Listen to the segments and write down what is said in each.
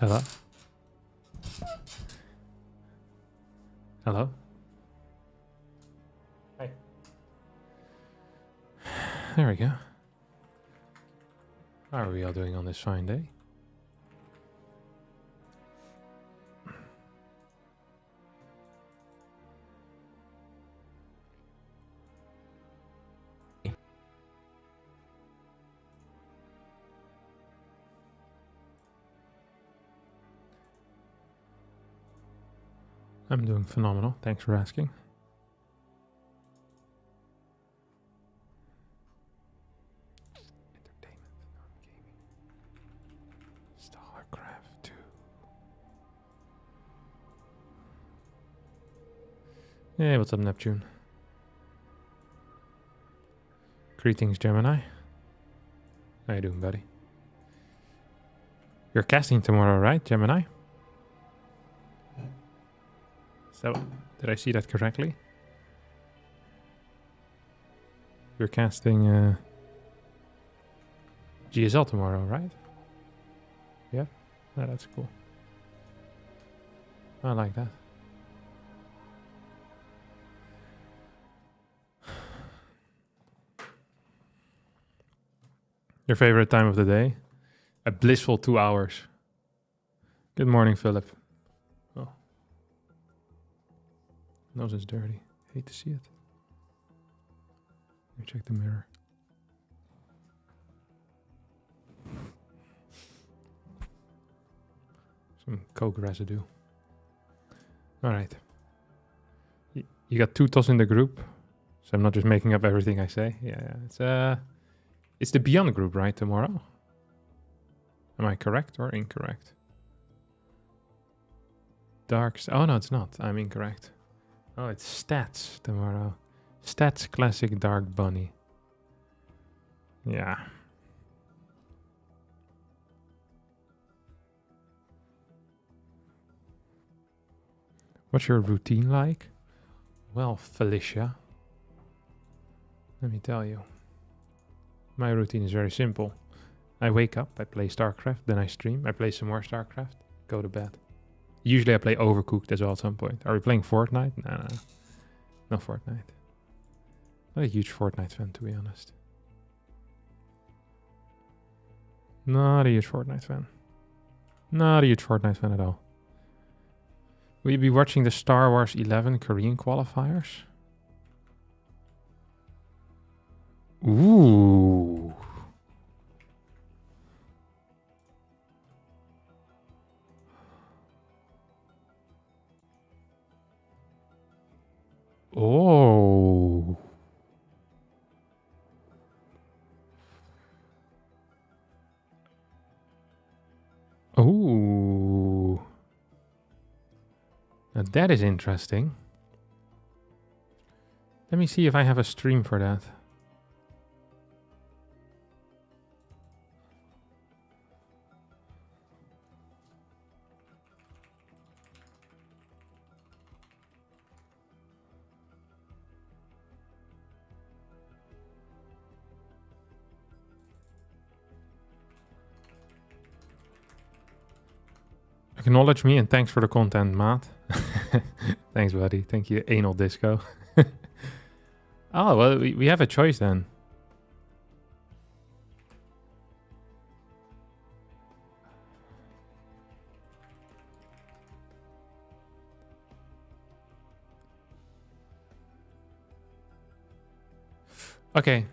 Hello? Hello? Hi. There we go. How are we all doing on this fine day? I'm doing phenomenal. Thanks for asking. Entertainment, not gaming. StarCraft 2. Hey, what's up, Neptune? Greetings, Gemini. How you doing, buddy? You're casting tomorrow, right, Gemini? So, did I see that correctly? You're casting GSL tomorrow, right? Yeah? Oh, that's cool. I like that. Your favorite time of the day? A blissful 2 hours. Good morning, Philip. Oh. Nose is dirty. Hate to see it. Let me check the mirror. Some coke residue. Alright. You got 2 toss in the group. So I'm not just making up everything I say. Yeah, it's the BYUN group, right, tomorrow? Am I correct or incorrect? Darks. Oh, no, it's not. I'm incorrect. Oh, it's Stats tomorrow. Stats Classic Dark Bunny. Yeah. What's your routine like? Well, Felicia, let me tell you. My routine is very simple. I wake up, I play StarCraft, then I stream, I play some more StarCraft, go to bed. Usually I play Overcooked as well at some point. Are we playing Fortnite? No. No Fortnite. Not a huge Fortnite fan, to be honest. Not a huge Fortnite fan. Not a huge Fortnite fan at all. Will you be watching the Star Wars 11 Korean qualifiers? Ooh. Oh. Oh. Now that is interesting. Let me see if I have a stream for that. Acknowledge me and thanks for the content, Matt. Thanks, buddy. Thank you, Anal Disco. Oh, well, we have a choice then. Okay.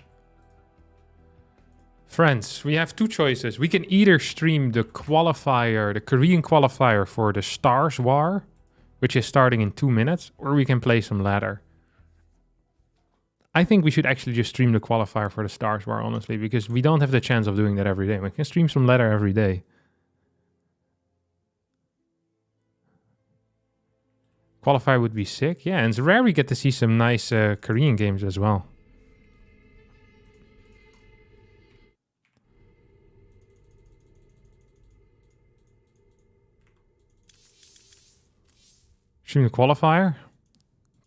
Friends, we have 2 choices. We can either stream the qualifier, the Korean qualifier for the Stars War, which is starting in 2 minutes, or we can play some ladder. I think we should actually just stream the qualifier for the Stars War, honestly, because we don't have the chance of doing that every day. We can stream some ladder every day. Qualifier would be sick. Yeah, and it's rare we get to see some nice Korean games as well. Stream the qualifier.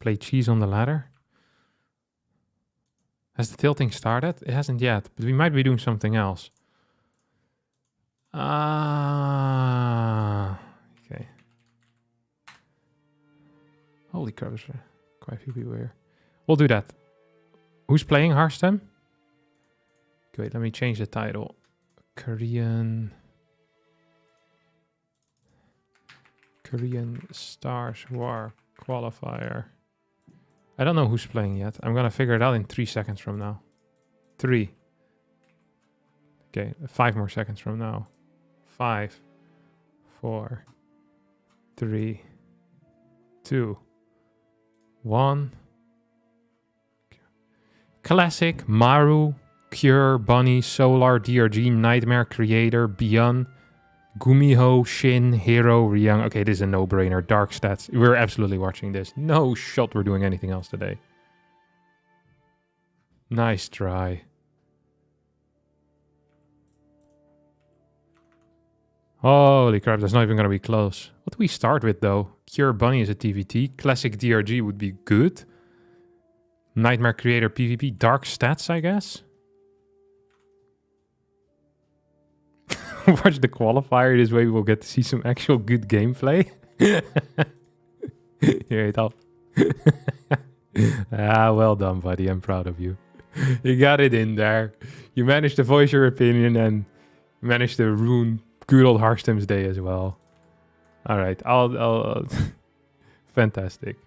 Play cheese on the ladder. Has the tilting started? It hasn't yet, but we might be doing something else. Okay. Holy crap, there's quite a few people here. We'll do that. Who's playing Hearthstone? Okay, wait, let me change the title. Korean STARSWAR Qualifier. I don't know who's playing yet. I'm gonna figure it out in 3 seconds from now. 3. Okay, 5 more seconds from now. 5, 4, 3, 2, 1. Classic, Maru, Cure, Bunny, Solar, DRG, Nightmare Creator, BYUN, Gumiho, Shin, Hero, Ryung. Okay, this is a no-brainer. Dark stats. We're absolutely watching this. No shot we're doing anything else today. Nice try. Holy crap, that's not even going to be close. What do we start with, though? Cure Bunny is a TVT. Classic DRG would be good. Nightmare Creator PvP. Dark stats, I guess. Watch the qualifier. This way we'll get to see some actual good gameplay. Here it up. Well done, buddy. I'm proud of you. You got it in there. You managed to voice your opinion and managed to ruin good old Hearthstone's day as well. All right. I'll fantastic.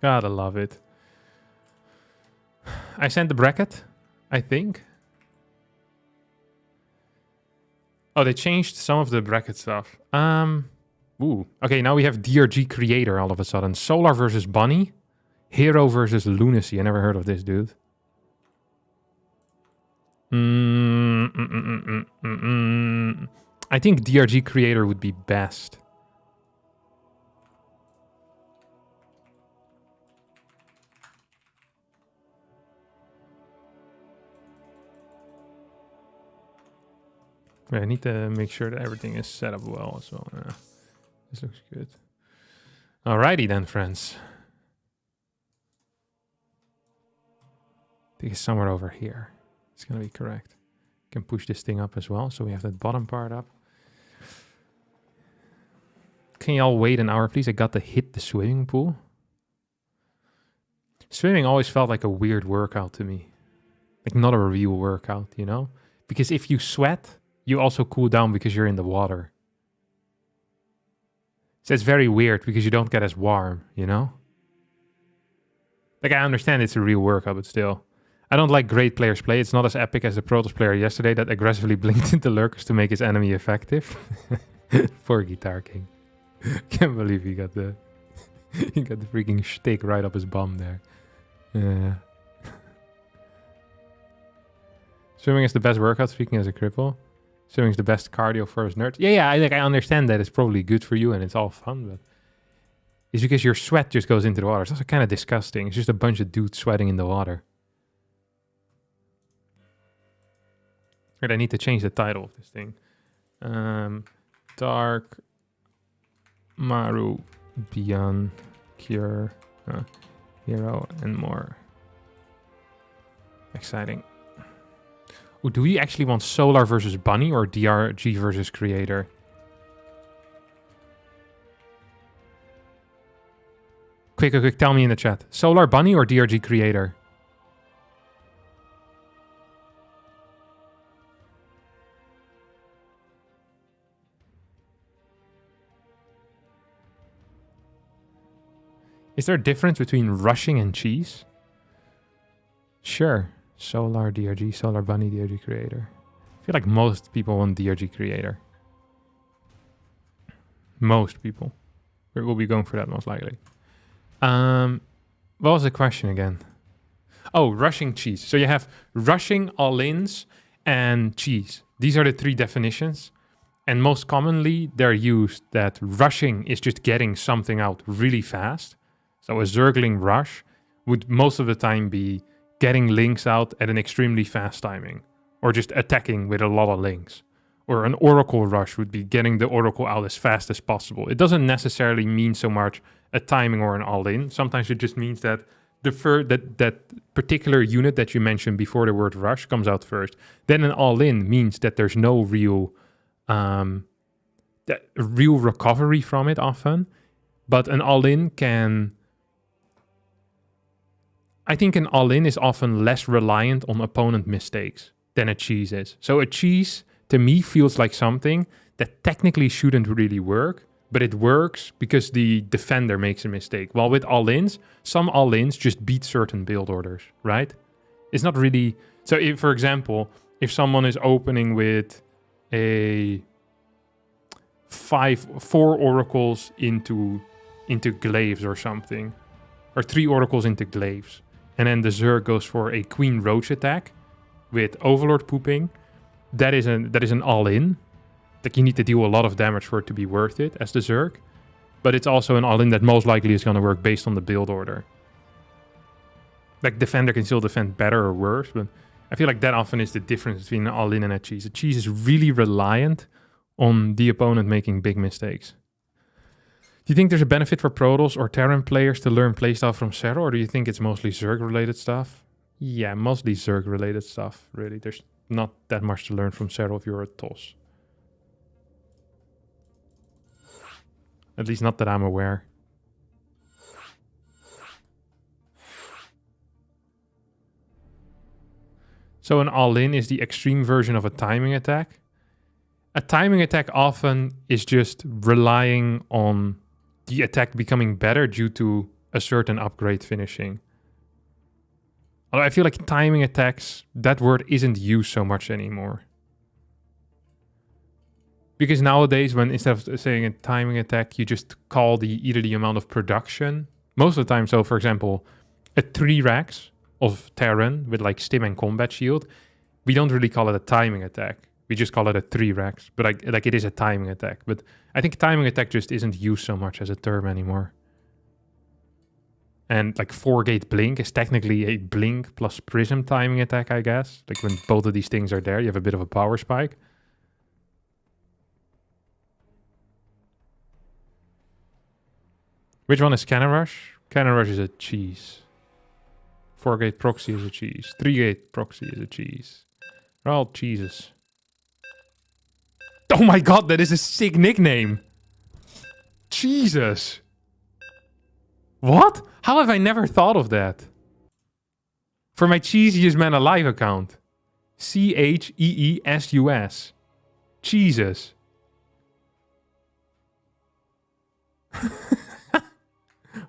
Gotta love it. I sent the bracket, I think. Oh, they changed some of the bracket stuff. Ooh. Okay, now we have DRG Creator all of a sudden. Solar versus Bunny. Hero versus Lunacy. I never heard of this, dude. I think DRG Creator would be best. I need to make sure that everything is set up well as well. This looks good. Alrighty then, friends. I think it's somewhere over here. It's gonna be correct. Can push this thing up as well, so we have that bottom part up. Can y'all wait an hour, please? I got to hit the swimming pool. Swimming always felt like a weird workout to me. Like not a real workout, you know? Because if you sweat, you also cool down because you're in the water. So it's very weird because you don't get as warm, you know? Like I understand it's a real workout, but still. I don't like great players play. It's not as epic as the Protoss player yesterday that aggressively blinked into lurkers to make his enemy effective. Poor Guitar King. Can't believe he got the he got the freaking shtick right up his bum there. Yeah. Swimming is the best workout, speaking as a cripple. Swimming is the best cardio for us nerds. Yeah, I understand that it's probably good for you and it's all fun, but it's because your sweat just goes into the water. It's also kind of disgusting. It's just a bunch of dudes sweating in the water. Right, I need to change the title of this thing. Dark, Maru, BYUN, Cure, Hero, and more. Exciting. Ooh, do we actually want Solar versus Bunny or DRG versus Creator? Quick, tell me in the chat. Solar Bunny or DRG Creator? Is there a difference between rushing and cheese? Sure. Solar DRG, Solar Bunny DRG Creator. I feel like most people want DRG Creator. Most people. We'll be going for that most likely. What was the question again? Oh, rushing cheese. So you have rushing, all-ins, and cheese. These are the three definitions. And most commonly, they're used that rushing is just getting something out really fast. So a Zergling rush would most of the time be getting links out at an extremely fast timing, or just attacking with a lot of links. Or an Oracle rush would be getting the Oracle out as fast as possible. It doesn't necessarily mean so much a timing or an all-in. Sometimes it just means that that particular unit that you mentioned before the word rush comes out first. Then an all-in means that there's no real real recovery from it often. But an all-in can... I think an all-in is often less reliant on opponent mistakes than a cheese is. So a cheese, to me, feels like something that technically shouldn't really work, but it works because the defender makes a mistake. While with all-ins, some all-ins just beat certain build orders, right? It's not really... So if, for example, if someone is opening with a 4 oracles into glaives or something, or 3 oracles into glaives, and then the Zerg goes for a Queen Roach attack with Overlord pooping, that is an all-in. Like, you need to deal a lot of damage for it to be worth it as the Zerg. But it's also an all-in that most likely is going to work based on the build order. Like, defender can still defend better or worse, but I feel like that often is the difference between an all-in and a cheese. A cheese is really reliant on the opponent making big mistakes. Do you think there's a benefit for Protoss or Terran players to learn playstyle from Zero, or do you think it's mostly Zerg-related stuff? Yeah, mostly Zerg-related stuff, really. There's not that much to learn from Zero if you're a TOS. At least not that I'm aware. So an all-in is the extreme version of a timing attack. A timing attack often is just relying on the attack becoming better due to a certain upgrade finishing. Although I feel like timing attacks, that word isn't used so much anymore. Because nowadays, when instead of saying a timing attack, you just call either the amount of production. Most of the time, so for example, a 3 racks of Terran with like stim and combat shield, we don't really call it a timing attack. We just call it a 3 racks, but like it is a timing attack. But I think timing attack just isn't used so much as a term anymore. And like 4-gate blink is technically a blink plus prism timing attack, I guess. Like when both of these things are there, you have a bit of a power spike. Which one is Cannon Rush? Cannon Rush is a cheese. 4-gate proxy is a cheese. 3-gate proxy is a cheese. They're all cheeses. Oh my god, that is a sick nickname. Jesus. What? How have I never thought of that? For my cheesiest man alive account. CHEESUS. Jesus.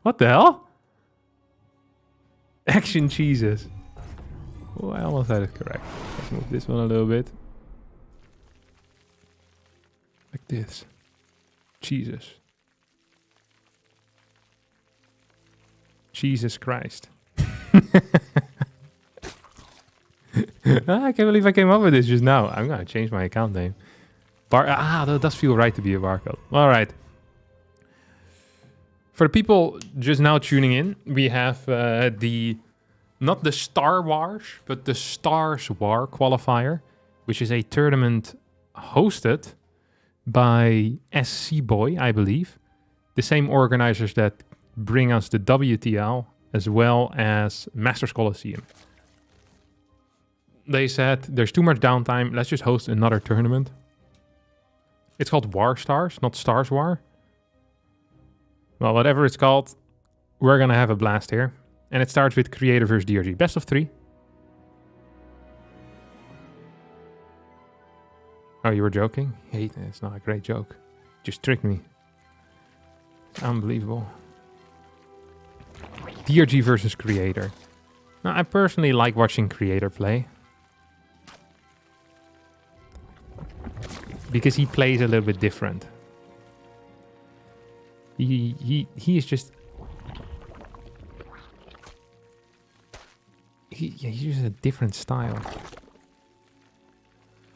What the hell? Action cheeses. Oh, I almost had it correct. Let's move this one a little bit. Like this. Jesus. Jesus Christ. I can't believe I came up with this just now. I'm going to change my account name. That does feel right to be a barcode. All right. For the people just now tuning in, we have not the Star Wars, but the STARSWAR Qualifier, which is a tournament hosted by SC Boy, I believe. The same organizers that bring us the WTL as well as Masters Coliseum. They said there's too much downtime, let's just host another tournament. It's called War Stars, not Stars War. Well, whatever it's called, we're gonna have a blast here. And it starts with Creator versus DRG. Best of 3. Oh, you were joking? Hey, it's not a great joke. Just tricked me. Unbelievable. DRG versus Creator. Now, I personally like watching Creator play. Because he plays a little bit different. He is just... He uses a different style.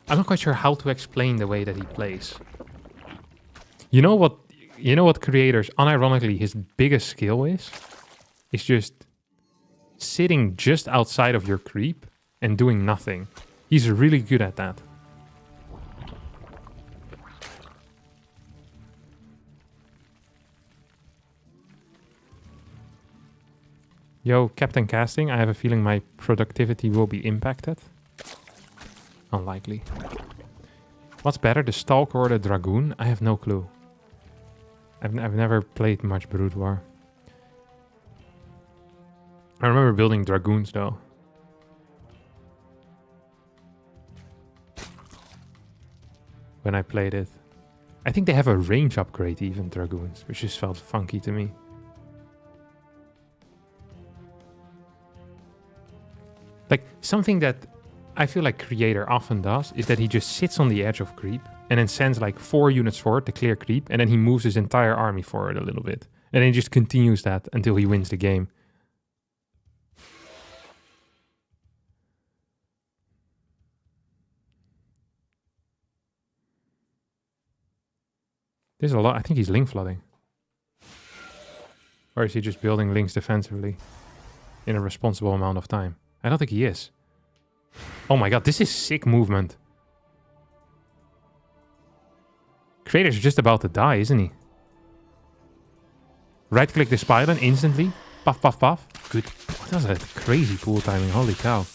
I'm not quite sure how to explain the way that he plays. You know what Creator's, unironically, his biggest skill is? It's just sitting just outside of your creep and doing nothing. He's really good at that. Yo, Captain Casting, I have a feeling my productivity will be impacted. Unlikely. What's better, the Stalker or the Dragoon? I have no clue. I've never played much Brood War. I remember building Dragoons though. When I played it. I think they have a range upgrade even, Dragoons, which just felt funky to me. Like, something that I feel like Creator often does is that he just sits on the edge of creep and then sends like 4 units forward to clear creep, and then he moves his entire army forward a little bit. And then he just continues that until he wins the game. There's a lot. I think he's link flooding. Or is he just building links defensively in a responsible amount of time? I don't think he is. Oh my god, this is sick movement. Creator's just about to die, isn't he? Right-click the Spylen instantly. Puff, puff, puff. Good. That was a crazy pool timing. Holy cow.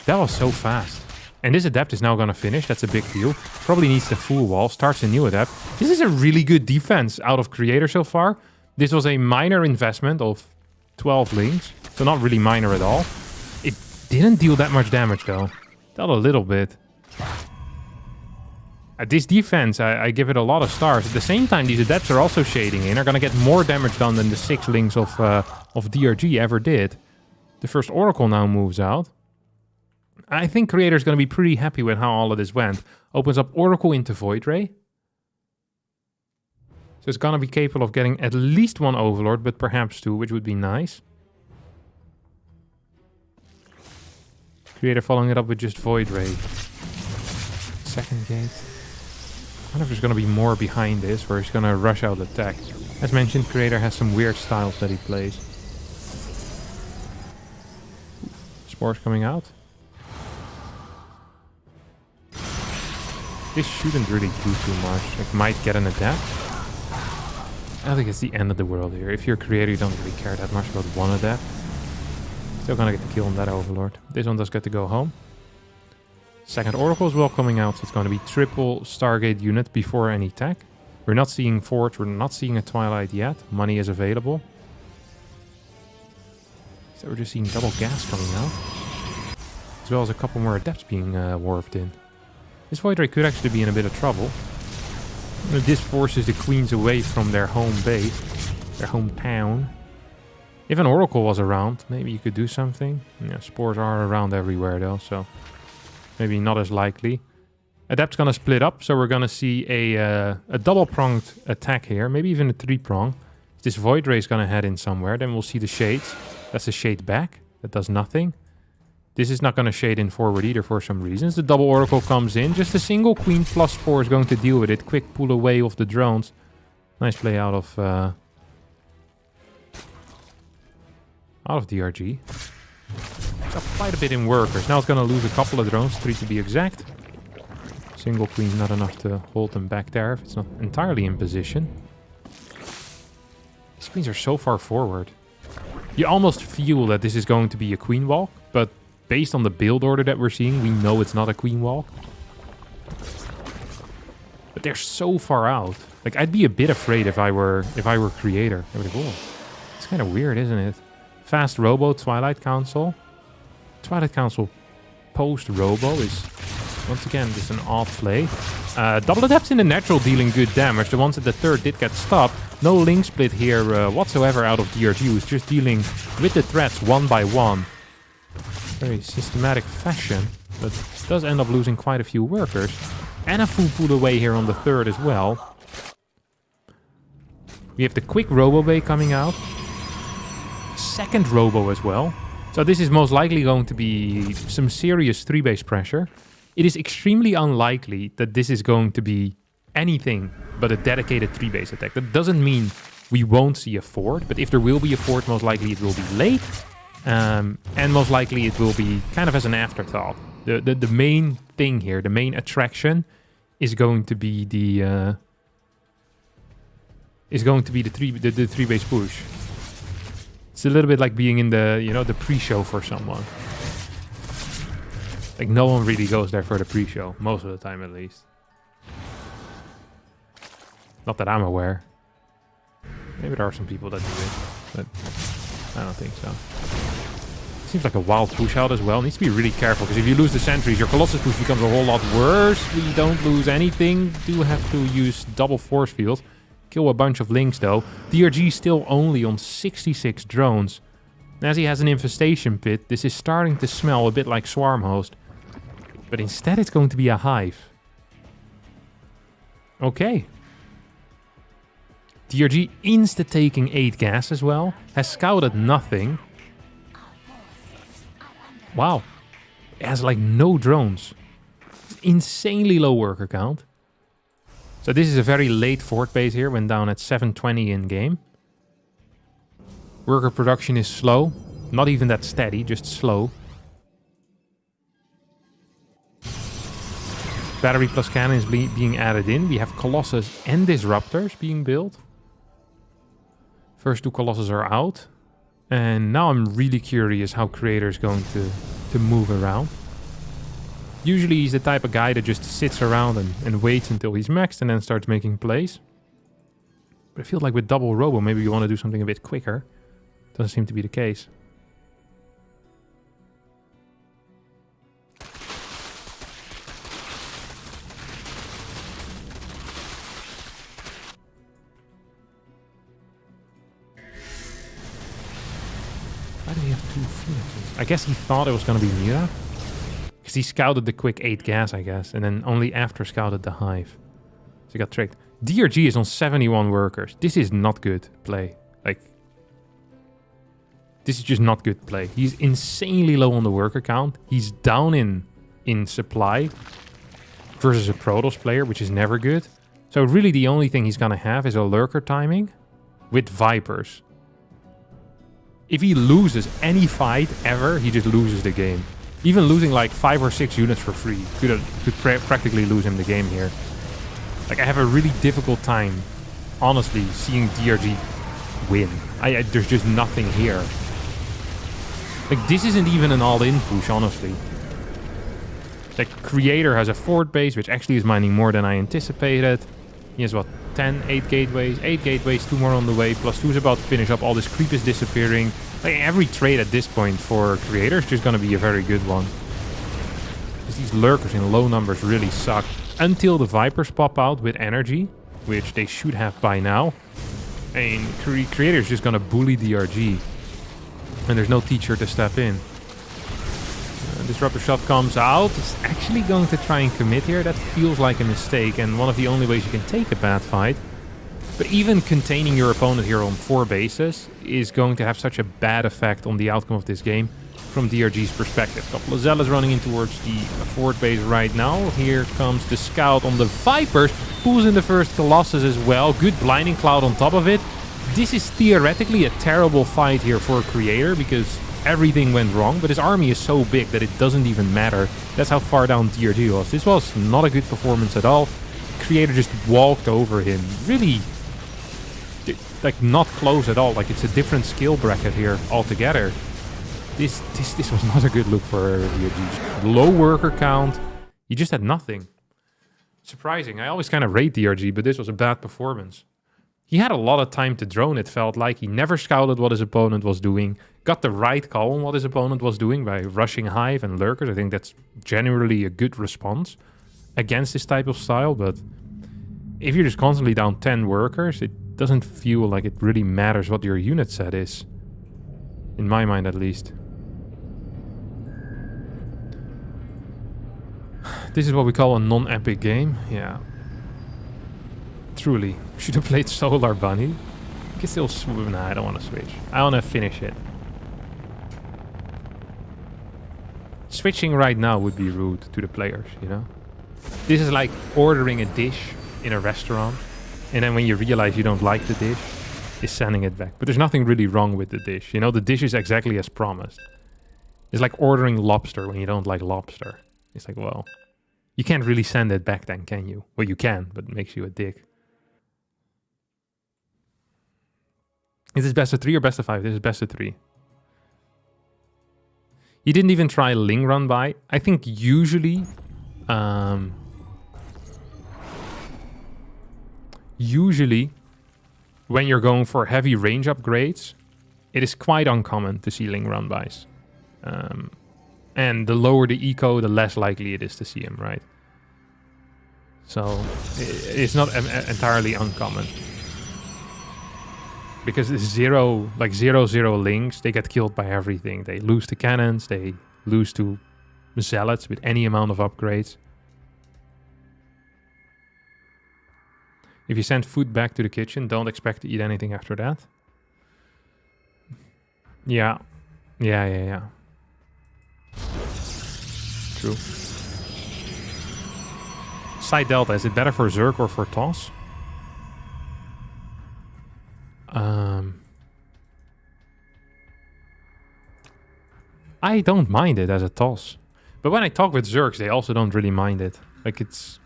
That was so fast. And this Adept is now going to finish. That's a big deal. Probably needs the full wall. Starts a new Adept. This is a really good defense out of Creator so far. This was a minor investment of 12 links. So not really minor at all. It didn't deal that much damage though. Dealt a little bit. This defense, I give it a lot of stars. At the same time, these Adepts are also shading in. Are going to get more damage done than the 6 links of DRG ever did. The first Oracle now moves out. I think Creator's going to be pretty happy with how all of this went. Opens up Oracle into Void Ray. So it's going to be capable of getting at least 1 Overlord, but perhaps 2, which would be nice. Creator following it up with just Void Ray. Second gate. I wonder if there's going to be more behind this, where he's going to rush out attack. As mentioned, Creator has some weird styles that he plays. Spores coming out. This shouldn't really do too much. It might get an Adept. I don't think it's the end of the world here. If you're a Creator, you don't really care that much about 1 Adept. Still gonna get the kill on that Overlord. This one does get to go home. Second Oracle as well coming out, so it's going to be triple Stargate unit before any attack. We're not seeing Forge, we're not seeing a Twilight yet. Money is available. So we're just seeing double gas coming out. As well as a couple more Adepts being warped in. This Void Ray could actually be in a bit of trouble. This forces the Queens away from their home base, their hometown. If an Oracle was around, maybe you could do something. Yeah, spores are around everywhere though, so maybe not as likely. Adept's gonna split up, so we're gonna see a double-pronged attack here, maybe even a 3-prong. This Void Ray is gonna head in somewhere, then we'll see the Shades. That's a Shade back, that does nothing. This is not gonna shade in forward either for some reasons. The double Oracle comes in, just a single Queen plus Spore is going to deal with it. Quick pull away of the drones. Nice play out of DRG. Got quite a bit in workers. Now it's going to lose a couple of drones, 3 to be exact. Single Queen's not enough to hold them back there if it's not entirely in position. These Queens are so far forward. You almost feel that this is going to be a Queen Walk, but based on the build order that we're seeing, we know it's not a Queen Walk. But they're so far out. Like, I'd be a bit afraid if I were Creator. I would go, oh, it's kind of weird, isn't it? Fast Robo, Twilight Council. Twilight Council post-Robo is, once again, just an odd play. Double Adepts in the natural dealing good damage. The ones at the third did get stopped. No link split here whatsoever out of DRG, who's just dealing with the threats 1 by 1. Very systematic fashion, but does end up losing quite a few workers. And a full pull away here on the third as well. We have the quick Robo Bay coming out. Second Robo as well. So this is most likely going to be some serious 3-base pressure. It is extremely unlikely that this is going to be anything but a dedicated 3-base attack. That doesn't mean we won't see a fort, but if there will be a fort, most likely it will be late. And most likely it will be kind of as an afterthought. The main thing here, the main attraction, is going to be the 3-base push. It's a little bit like being in the, you know, the pre-show for someone. Like, no one really goes there for the pre-show. Most of the time, at least. Not that I'm aware. Maybe there are some people that do it, but I don't think so. Seems like a wild push out as well. Needs to be really careful, because if you lose the sentries, your Colossus push becomes a whole lot worse. We don't lose anything. Do have to use double force field. Kill a bunch of links, though. DRG still only on 66 drones. As he has an infestation pit, this is starting to smell a bit like Swarm Host. But instead it's going to be a hive. Okay. DRG insta-taking 8 gas as well. Has scouted nothing. Wow. It has like no drones. It's insanely low worker count. So this is a very late fort base here. Went down at 720 in game. Worker production is slow. Not even that steady, just slow. Battery plus cannon is being added in. We have Colossus and Disruptors being built. First 2 Colossus are out. And now I'm really curious how Creator is going to move around. Usually he's the type of guy that just sits around and waits until he's maxed and then starts making plays. But I feel like with double Robo, maybe you want to do something a bit quicker. Doesn't seem to be the case. Why do we have 2 Phoenixes? I guess he thought it was going to be Mira. Because he scouted the quick 8 gas, I guess. And then only after scouted the hive. So he got tricked. DRG is on 71 workers. This is not good play. Like, this is just not good play. He's insanely low on the worker count. He's down in supply versus a Protoss player, which is never good. So really the only thing he's going to have is a lurker timing with Vipers. If he loses any fight ever, he just loses the game. Even losing like 5 or 6 units for free could practically lose him the game here. Like, I have a really difficult time, honestly, seeing DRG win. There's just nothing here. Like, this isn't even an all-in push, honestly. Like, Creator has a fort base, which actually is mining more than I anticipated. He has, what, 8 gateways, 8 gateways, 2 more on the way, plus 2 is about to finish up. All this creep is disappearing. Like, every trade at this point for Creator is just going to be a very good one. Because these lurkers in low numbers really suck. Until the Vipers pop out with energy, which they should have by now. And Creator is just going to bully DRG. And there's no teacher to step in. Disruptor shot comes out. It's actually going to try and commit here. That feels like a mistake, and one of the only ways you can take a bad fight. But even containing your opponent here on 4 bases is going to have such a bad effect on the outcome of this game from DRG's perspective. Couple of Zealots running in towards the fort base right now. Here comes the scout on the Vipers. Pulls in the first Colossus as well. Good blinding cloud on top of it. This is theoretically a terrible fight here for Creator because everything went wrong, but his army is so big that it doesn't even matter. That's how far down DRG was. This was not a good performance at all. Creator just walked over him. Really, like, not close at all. Like, it's a different skill bracket here altogether. This was not a good look for DRG. Low worker count. He just had nothing. Surprising. I always kind of rate DRG, but this was a bad performance. He had a lot of time to drone, it felt like. He never scouted what his opponent was doing. Got the right call on what his opponent was doing by rushing Hive and Lurkers. I think that's generally a good response against this type of style. But if you're just constantly down 10 workers, it doesn't feel like it really matters what your unit set is. In my mind, at least. This is what we call a non-epic game. Yeah. Truly. Should have played Solar Bunny. I can still swim. Nah, I don't want to switch. I want to finish it. Switching right now would be rude to the players, you know? This is like ordering a dish in a restaurant, and then when you realize you don't like the dish, is sending it back. But there's nothing really wrong with the dish, you know? The dish is exactly as promised. It's like ordering lobster when you don't like lobster. It's like, well, you can't really send it back then, can you? Well, you can, but it makes you a dick. Is this best of 3 or best of 5? This is best of 3. You didn't even try Ling Run By. I think usually... usually, when you're going for heavy range upgrades, it is quite uncommon to see Ling Run Bys. And the lower the eco, the less likely it is to see him, right? So, it's not entirely uncommon. Because zero links, they get killed by everything. They lose to cannons, they lose to zealots with any amount of upgrades. If you send food back to the kitchen, don't expect to eat anything after that. Yeah. True. Side Delta, is it better for Zerg or for Toss? I don't mind it as a Toss. But when I talk with Zergs, they also don't really mind it. Like, it's...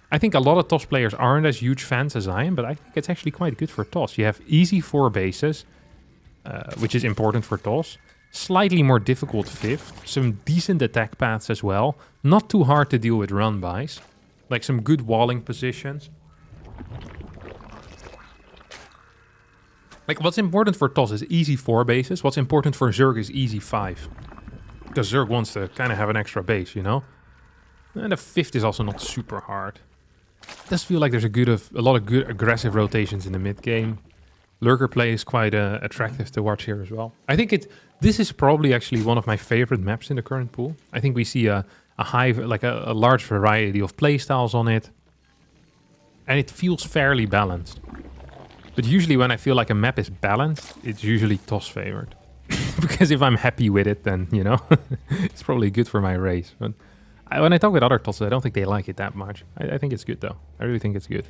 I think a lot of Toss players aren't as huge fans as I am, but I think it's actually quite good for Toss. You have easy 4 bases, which is important for Toss. Slightly more difficult 5th. Some decent attack paths as well. Not too hard to deal with run-bys. Like some good walling positions. Like, what's important for Toss is easy 4 bases. What's important for Zerg is easy 5. Because Zerg wants to kind of have an extra base, you know? And the 5th is also not super hard. It does feel like there's a lot of good aggressive rotations in the mid game. Lurker play is quite attractive to watch here as well. I think this is probably actually one of my favorite maps in the current pool. I think we see a large variety of playstyles on it. And it feels fairly balanced. But usually when I feel like a map is balanced, it's usually Toss favored. Because if I'm happy with it, then, you know, it's probably good for my race. But when I talk with other Tosses, I don't think they like it that much. I think it's good, though. I really think it's good.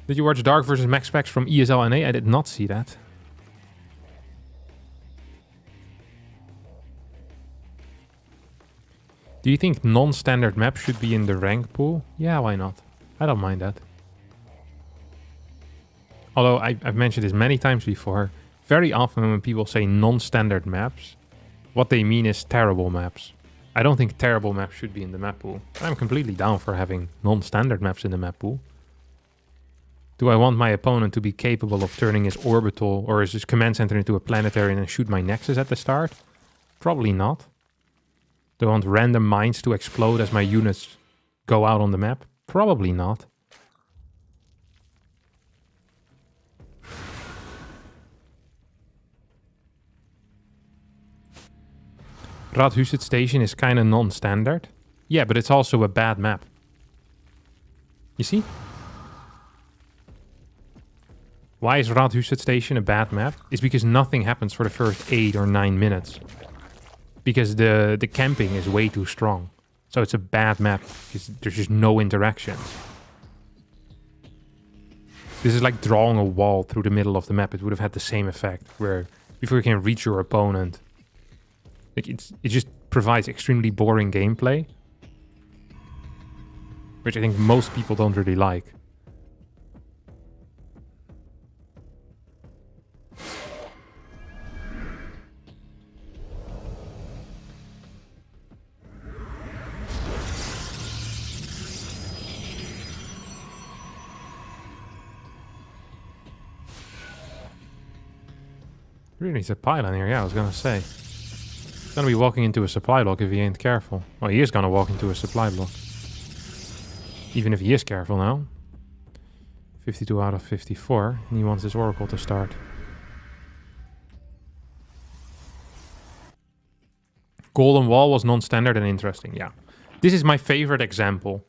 Did you watch Dark versus Max Specs from ESL NA? I did not see that. Do you think non-standard maps should be in the rank pool? Yeah, why not? I don't mind that. Although I've mentioned this many times before, very often when people say non-standard maps, what they mean is terrible maps. I don't think terrible maps should be in the map pool. I'm completely down for having non-standard maps in the map pool. Do I want my opponent to be capable of turning his orbital or his command center into a planetary and then shoot my nexus at the start? Probably not. Do I want random mines to explode as my units go out on the map? Probably not. Radhuset Station is kind of non-standard. Yeah, but it's also a bad map. You see? Why is Radhuset Station a bad map? It's because nothing happens for the first 8 or 9 minutes. Because the camping is way too strong. So it's a bad map because there's just no interactions. This is like drawing a wall through the middle of the map. It would have had the same effect where before you can reach your opponent, like it just provides extremely boring gameplay, which I think most people don't really like. Really needs a pylon here, yeah, I was gonna say. He's gonna be walking into a supply block if he ain't careful. Well, he is gonna walk into a supply block. Even if he is careful now. 52 out of 54, and he wants this Oracle to start. Golden Wall was non-standard and interesting, yeah. This is my favorite example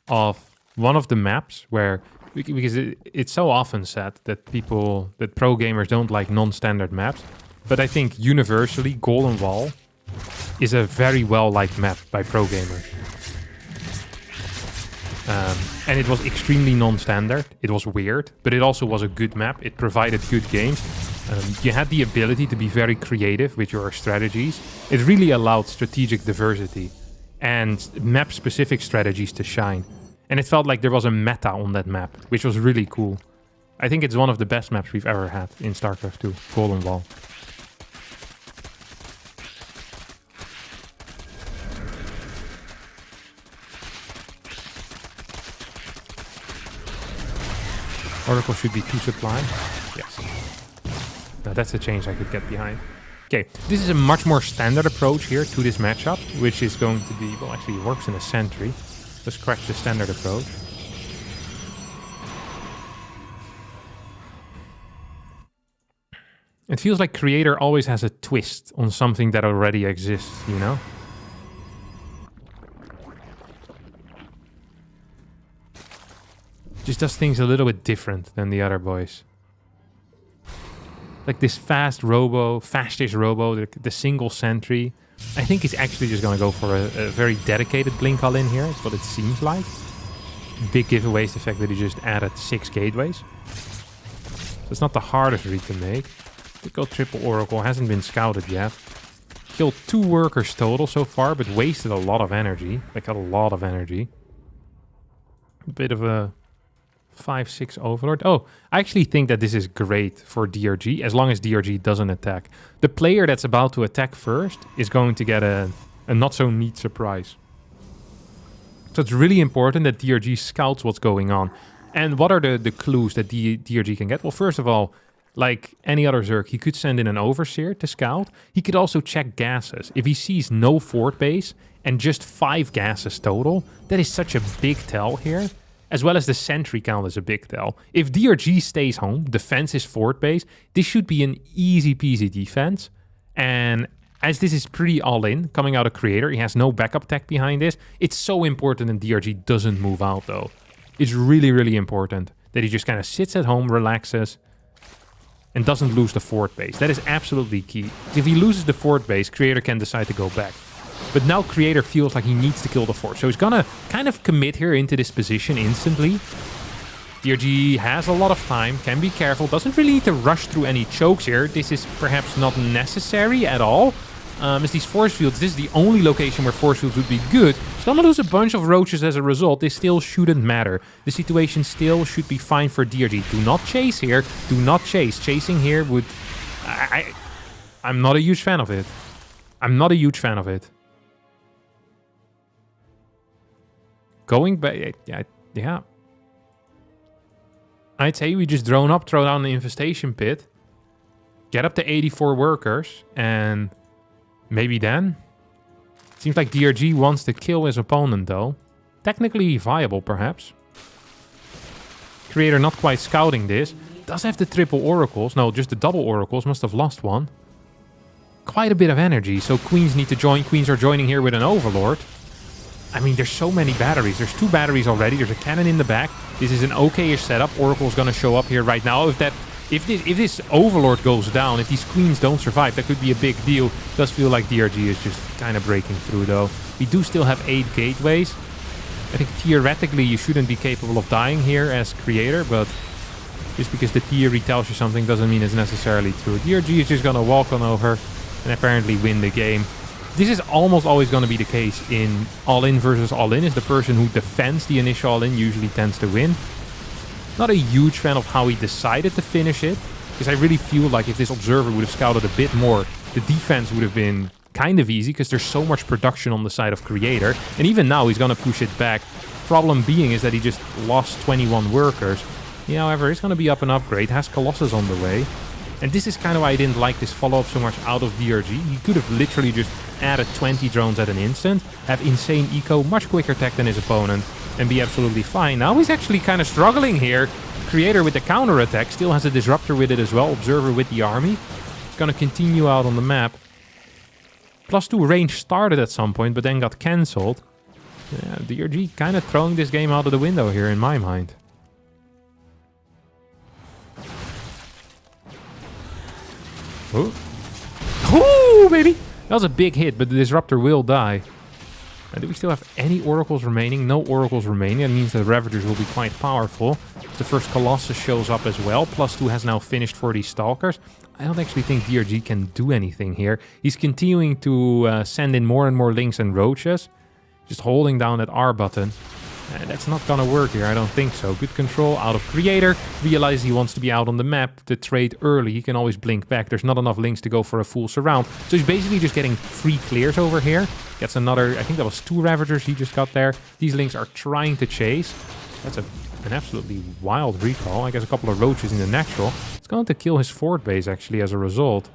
of one of the maps where... Because it's so often said that pro gamers don't like non-standard maps. But I think universally, Golden Wall is a very well-liked map by pro gamers. And it was extremely non-standard. It was weird, but it also was a good map. It provided good games. You had the ability to be very creative with your strategies. It really allowed strategic diversity and map-specific strategies to shine. And it felt like there was a meta on that map, which was really cool. I think it's one of the best maps we've ever had in StarCraft 2, Golden Wall. Oracle should be 2 supply. Yes. Now that's a change I could get behind. Okay, this is a much more standard approach here to this matchup, which is going to be, well, actually it works in a sentry. Let's scratch the standard approach. It feels like Creator always has a twist on something that already exists, you know? Just does things a little bit different than the other boys. Like this fast robo, fastish robo, the single sentry. I think he's actually just going to go for a very dedicated blink all in here. That's what it seems like. Big giveaway is the fact that he just added 6 gateways. So it's not the hardest read to make. Typical triple oracle, hasn't been scouted yet. Killed 2 workers total so far, but wasted a lot of energy. Like a lot of energy. A bit of a 5-6 overlord. Oh, I actually think that this is great for DRG, as long as DRG doesn't attack. The player that's about to attack first is going to get a not so neat surprise. So it's really important that DRG scouts what's going on. And what are the clues that DRG can get? Well, first of all, like any other Zerg, he could send in an Overseer to scout. He could also check gases. If he sees no fort base and just 5 gases total, that is such a big tell here. As well as the sentry count is a big tell. If DRG stays home, defends his fort base, this should be an easy peasy defense. And as this is pretty all in, coming out of Creator, he has no backup tech behind this. It's so important that DRG doesn't move out though. It's really, really important that he just kind of sits at home, relaxes, and doesn't lose the fort base. That is absolutely key. If he loses the fort base, Creator can decide to go back. But now Creator feels like he needs to kill the fort. So he's gonna kind of commit here into this position instantly. DRG has a lot of time, can be careful, doesn't really need to rush through any chokes here. This is perhaps not necessary at all. As these force fields, this is the only location where force fields would be good. He's gonna lose a bunch of roaches as a result. This still shouldn't matter. The situation still should be fine for DRG. Do not chase here. Do not chase. Chasing here would... I'm not a huge fan of it. I'm not a huge fan of it. Going back, yeah. I'd say we just drone up, throw down the infestation pit, get up to 84 workers, and maybe then. Seems like DRG wants to kill his opponent though. Technically viable perhaps. Creator not quite scouting this. Does have the triple oracles. No, just the double oracles. Must have lost one. Quite a bit of energy, so queens need to join. Queens are joining here with an overlord. I mean, there's so many batteries. There's 2 batteries already. There's a cannon in the back. This is an okay-ish setup. Oracle's gonna show up here right now. If this Overlord goes down, if these queens don't survive, that could be a big deal. It does feel like DRG is just kind of breaking through, though. We do still have 8 gateways. I think theoretically you shouldn't be capable of dying here as Creator, but just because the theory tells you something doesn't mean it's necessarily true. DRG is just gonna walk on over and apparently win the game. This is almost always going to be the case in all-in versus all-in, is the person who defends the initial all-in usually tends to win. Not a huge fan of how he decided to finish it, because I really feel like if this Observer would have scouted a bit more, the defense would have been kind of easy, because there's so much production on the side of Creator, and even now he's going to push it back. Problem being is that he just lost 21 workers. However, he's going to be up an upgrade, has Colossus on the way. And this is kind of why I didn't like this follow-up so much out of DRG. He could have literally just added 20 drones at an instant, have insane eco, much quicker tech than his opponent, and be absolutely fine. Now he's actually kind of struggling here. Creator with the counter-attack, still has a Disruptor with it as well, Observer with the army. It's going to continue out on the map. +2 range started at some point, but then got cancelled. Yeah, DRG kind of throwing this game out of the window here in my mind. Oh, baby! That was a big hit, but the Disruptor will die. Do we still have any Oracles remaining? No Oracles remaining. That means the Ravagers will be quite powerful. The first Colossus shows up as well. +2 has now finished for these Stalkers. I don't actually think DRG can do anything here. He's continuing to send in more and more Lynx and Roaches. Just holding down that R button. That's not gonna work here, I don't think so. Good control out of Creator. Realize he wants to be out on the map to trade early. He can always blink back. There's not enough links to go for a full surround. So he's basically just getting 3 clears over here. Gets another, I think that was 2 Ravagers he just got there. These links are trying to chase. That's an absolutely wild recall. I guess a couple of roaches in the natural. It's going to kill his fort base actually as a result.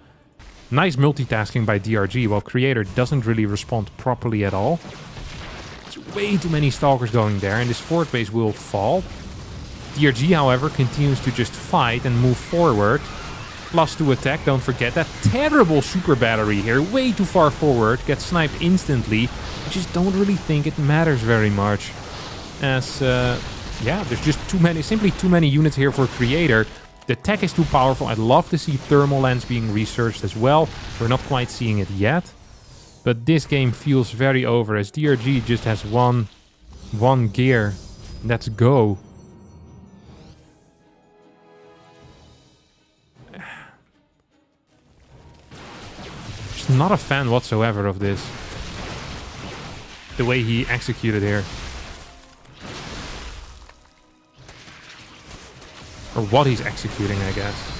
Nice multitasking by DRG while Creator doesn't really respond properly at all. Way too many Stalkers going there, and this fort base will fall. DRG, however, continues to just fight and move forward. +2 attack, don't forget that. Terrible super battery here, way too far forward. Gets sniped instantly. I just don't really think it matters very much. As, yeah, there's just simply too many units here for Creator. The tech is too powerful. I'd love to see thermal lens being researched as well. We're not quite seeing it yet. But this game feels very over as DRG just has one gear. Let's go. Just not a fan whatsoever of this. The way he executed here. Or what he's executing, I guess.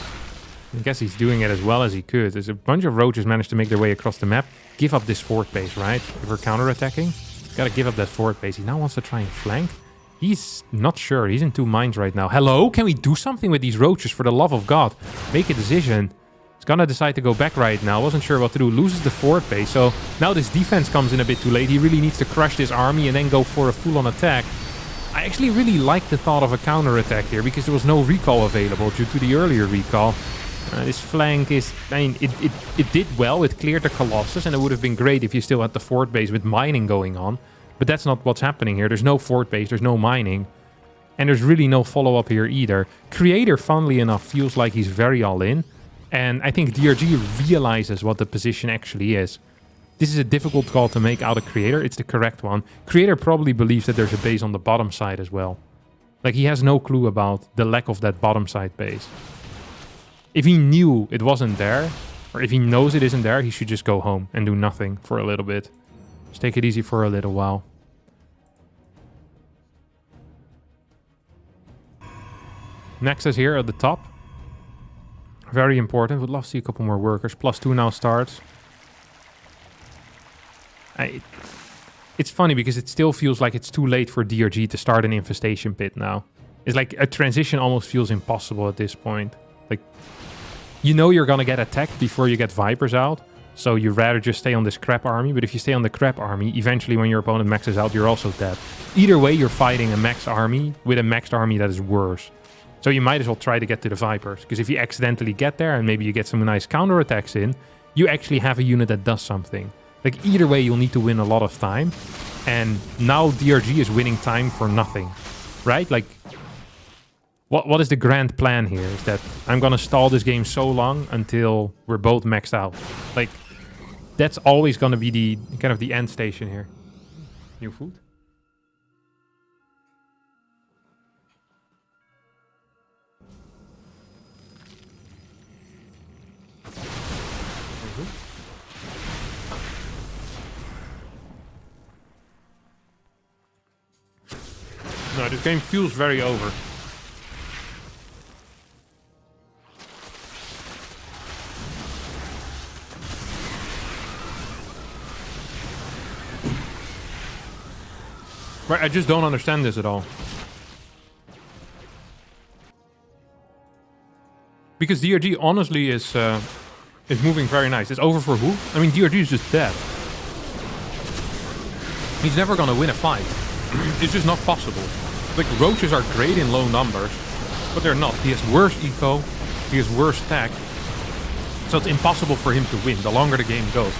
I guess he's doing it as well as he could. There's a bunch of roaches managed to make their way across the map. Give up this fort base, right? If we're counterattacking, gotta give up that fort base. He now wants to try and flank. He's not sure. He's in 2 minds right now. Hello? Can we do something with these roaches for the love of God? Make a decision. He's gonna decide to go back right now. Wasn't sure what to do. Loses the fort base. So now this defense comes in a bit too late. He really needs to crush this army and then go for a full-on attack. I actually really like the thought of a counterattack here because there was no recall available due to the earlier recall. This flank is, I mean, it did well. It cleared the Colossus, and it would have been great if you still had the fort base with mining going on. But that's not what's happening here. There's no fort base, there's no mining. And there's really no follow-up here either. Creator, funnily enough, feels like he's very all-in. And I think DRG realizes what the position actually is. This is a difficult call to make out of Creator. It's the correct one. Creator probably believes that there's a base on the bottom side as well. Like, he has no clue about the lack of that bottom side base. If he knew it wasn't there, or if he knows it isn't there, he should just go home and do nothing for a little bit. Just take it easy for a little while. Nexus here at the top. Very important. Would love to see a couple more workers. +2 now starts. It's funny because it still feels like it's too late for DRG to start an infestation pit now. It's like a transition almost feels impossible at this point. Like, you know you're gonna get attacked before you get Vipers out, so you'd rather just stay on this crap army, but if you stay on the crap army, eventually when your opponent maxes out, you're also dead. Either way, you're fighting a maxed army with a maxed army that is worse. So you might as well try to get to the Vipers, because if you accidentally get there and maybe you get some nice counterattacks in, you actually have a unit that does something. Like, either way, you'll need to win a lot of time, and now DRG is winning time for nothing, right? Like, what is the grand plan here? Is that I'm gonna stall this game so long until we're both maxed out. Like, that's always gonna be the kind of the end station here. New food? No, this game feels very over. Right, I just don't understand this at all. Because DRG honestly is moving very nice. It's over for who? I mean, DRG is just dead. He's never gonna win a fight. It's just not possible. Like, roaches are great in low numbers, but they're not. He has worse eco, he has worse tech, so it's impossible for him to win the longer the game goes.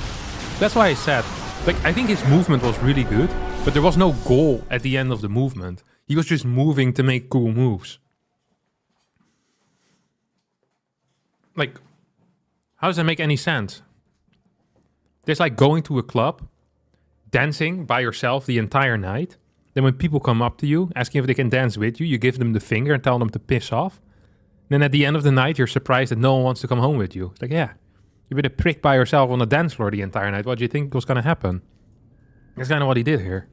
That's why I said, like, I think his movement was really good, but there was no goal at the end of the movement. He was just moving to make cool moves. Like, how does that make any sense? There's like going to a club, dancing by yourself the entire night. Then when people come up to you, asking if they can dance with you, you give them the finger and tell them to piss off. Then at the end of the night, you're surprised that no one wants to come home with you. It's like, yeah, you've been a prick by yourself on the dance floor the entire night. What do you think was going to happen? That's kind of what he did here.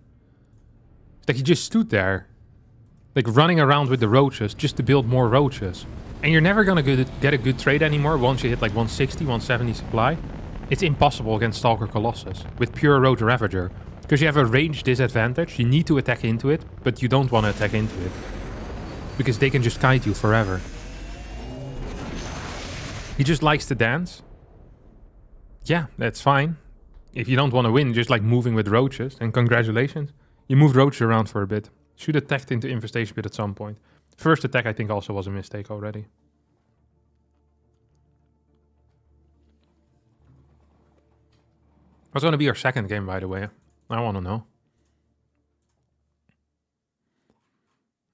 It's like he just stood there. Like running around with the roaches just to build more roaches. And you're never gonna get a good trade anymore once you hit like 160, 170 supply. It's impossible against Stalker Colossus with pure Road Ravager. Because you have a range disadvantage, you need to attack into it, but you don't want to attack into it. Because they can just kite you forever. He just likes to dance. Yeah, that's fine. If you don't want to win, just like moving with roaches, and congratulations. You moved roaches around for a bit. Should have attacked into Infestation Pit at some point. First attack I think also was a mistake already. What's going to be our second game, by the way? I want to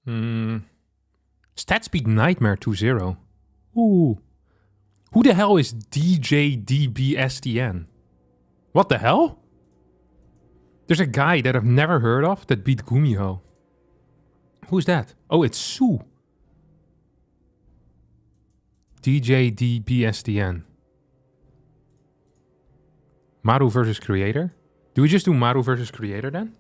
know. Stat Speed Nightmare 2-0. Ooh. Who the hell is DJDBSTN? What the hell? There's a guy that I've never heard of that beat Gumiho. Who's that? Oh, it's Sue. DJDBSTN. Maru versus Creator? Do we just do Maru versus Creator then?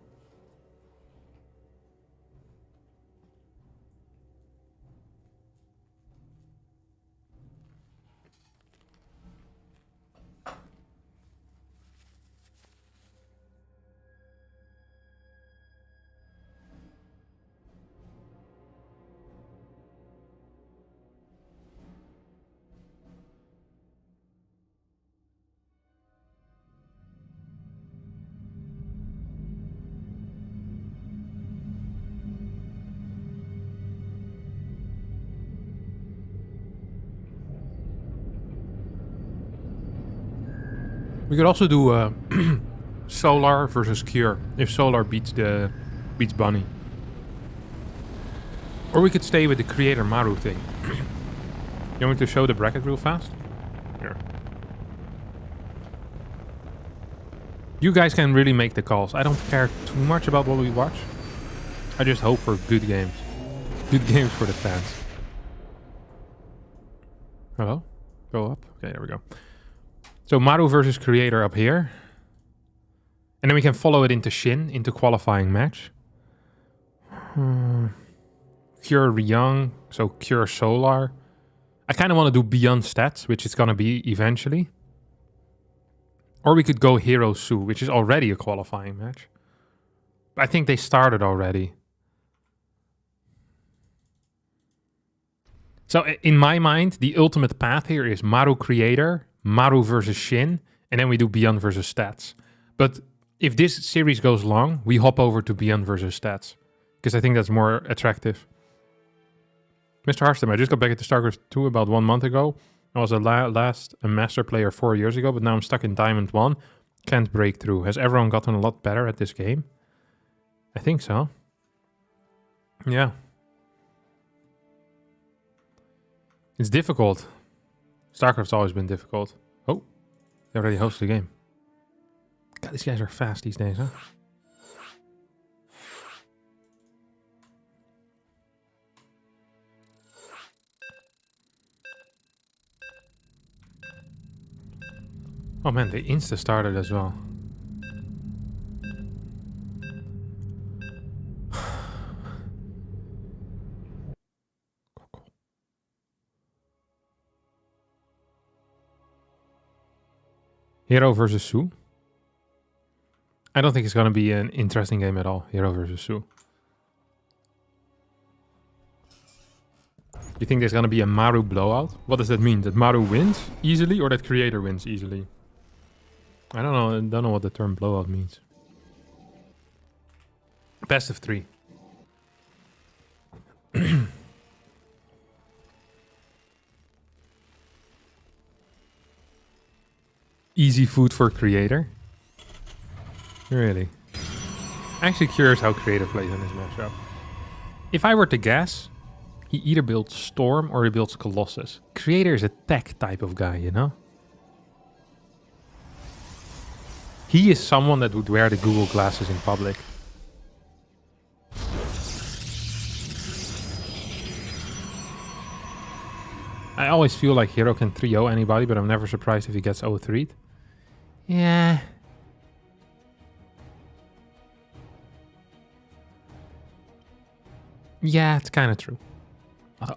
We could also do Solar versus Cure, if Solar beats Bunny. Or we could stay with the Creator Maru thing. You want me to show the bracket real fast? Here. You guys can really make the calls. I don't care too much about what we watch. I just hope for good games. Good games for the fans. Hello? Go up? Okay, there we go. So Maru versus Creator up here. And then we can follow it into Shin, into qualifying match. Cure Ryung, so Cure Solar. I kind of want to do BYUN stats, which it's going to be eventually. Or we could go Hero Su, which is already a qualifying match. I think they started already. So in my mind, the ultimate path here is Maru Creator, Maru versus Shin, and then we do BYUN versus Stats. But if this series goes long, we hop over to BYUN versus Stats. Because I think that's more attractive. Mr. Harstem, I just got back into StarCraft 2 about 1 month ago. I was a master player 4 years ago, but now I'm stuck in Diamond 1. Can't break through. Has everyone gotten a lot better at this game? I think so. Yeah. It's difficult. StarCraft's always been difficult. Oh, they already hosted the game. God, these guys are fast these days, huh? Oh man, they insta-started as well. Hero versus Su? I don't think it's going to be an interesting game at all. Hero versus Su. You think there's going to be a Maru blowout? What does that mean? That Maru wins easily or that Creator wins easily? I don't know. I don't know what the term blowout means. Best of 3. Easy food for Creator? Really? Actually curious how Creator plays in this matchup. If I were to guess, he either builds Storm or he builds Colossus. Creator is a tech type of guy, you know? He is someone that would wear the Google glasses in public. I always feel like Hero can 3-0 anybody, but I'm never surprised if he gets 0-3'd. Yeah. Yeah, it's kind of true.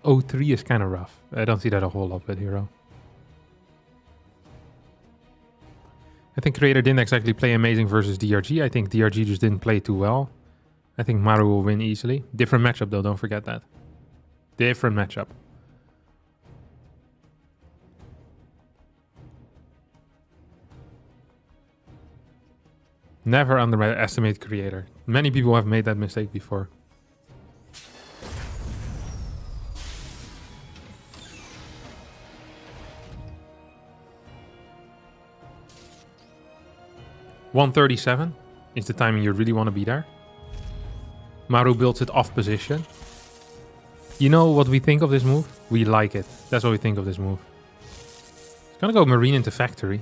03 is kind of rough. I don't see that a whole lot with Hero. I think Creator didn't exactly play amazing versus DRG. I think DRG just didn't play too well. I think Maru will win easily. Different matchup though, don't forget that. Different matchup. Never underestimate Creator. Many people have made that mistake before. $137 is the timing you really want to be there. Maru builds it off position. You know what we think of this move? We like it. That's what we think of this move. It's gonna go Marine into Factory.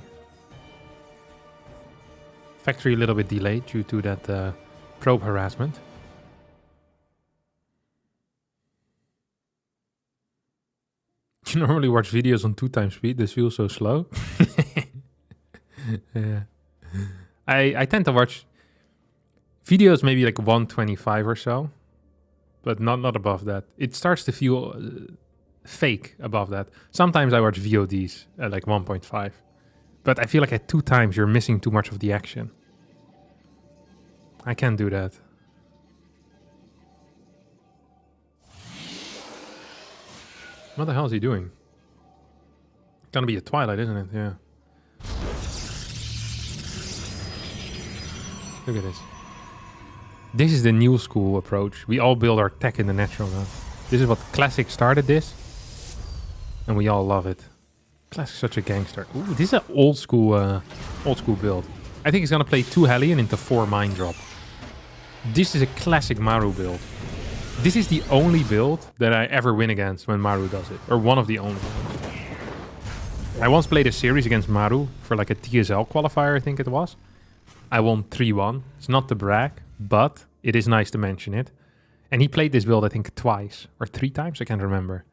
Factory a little bit delayed due to that probe harassment. You normally watch videos on 2x speed. This feels so slow. Yeah. I tend to watch videos maybe like 125 or so, but not above that. It starts to feel fake above that. Sometimes I watch VODs at like 1.5, but I feel like at 2 times you're missing too much of the action. I can't do that. What the hell is he doing? Gonna be a Twilight, isn't it? Yeah. Look at this. This is the new school approach. We all build our tech in the natural now. This is what Classic started this. And we all love it. Classic such a gangster. Ooh, this is an old school build. I think he's gonna play 2 Hellion into 4 Mind Drop. This is a classic Maru build. This is the only build that I ever win against when Maru does it. Or one of the only ones. I once played a series against Maru for like a TSL qualifier, I think it was. I won 3-1. It's not to brag, but it is nice to mention it. And he played this build, I think, twice or 3 times. I can't remember.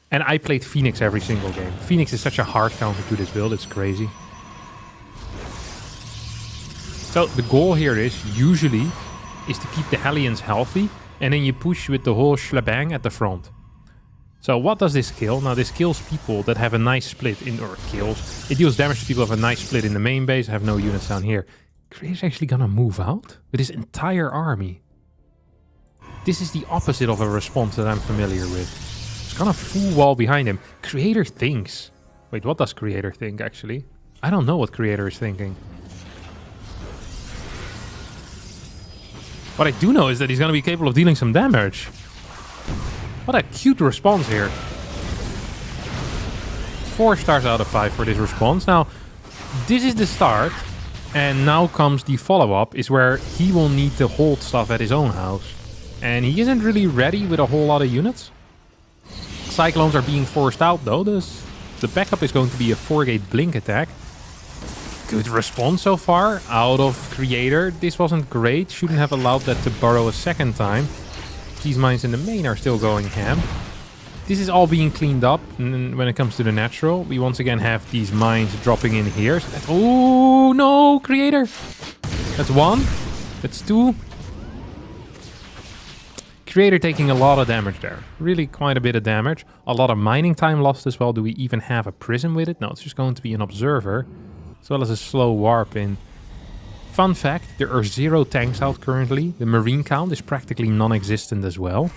And I played Phoenix every single game. Phoenix is such a hard counter to this build. It's crazy. So the goal here is usually is to keep the Hellions healthy. And then you push with the whole shebang at the front. So what does this kill? Now this kills people that have a nice split in, or kills. It deals damage to people who have a nice split in the main base, have no units down here. Creator's actually gonna move out with his entire army. This is the opposite of a response that I'm familiar with. It's gonna full wall behind him. Creator thinks. Wait, what does Creator think actually? I don't know what Creator is thinking. What I do know is that he's gonna be capable of dealing some damage. What a cute response here. 4 stars out of 5 for this response. Now, this is the start. And now comes the follow-up, is where he will need to hold stuff at his own house. And he isn't really ready with a whole lot of units. Cyclones are being forced out though. The backup is going to be a 4-gate blink attack. Good response so far out of Creator. This wasn't great. Shouldn't have allowed that to burrow a second time. These mines in the main are still going ham. This is all being cleaned up when it comes to the natural. We once again have these mines dropping in here. So oh no, Creator! That's 1. That's 2. Creator taking a lot of damage there. Really quite a bit of damage. A lot of mining time lost as well. Do we even have a prism with it? No, it's just going to be an observer. As well as a slow warp in. Fun fact, there are 0 tanks out currently. The marine count is practically non-existent as well.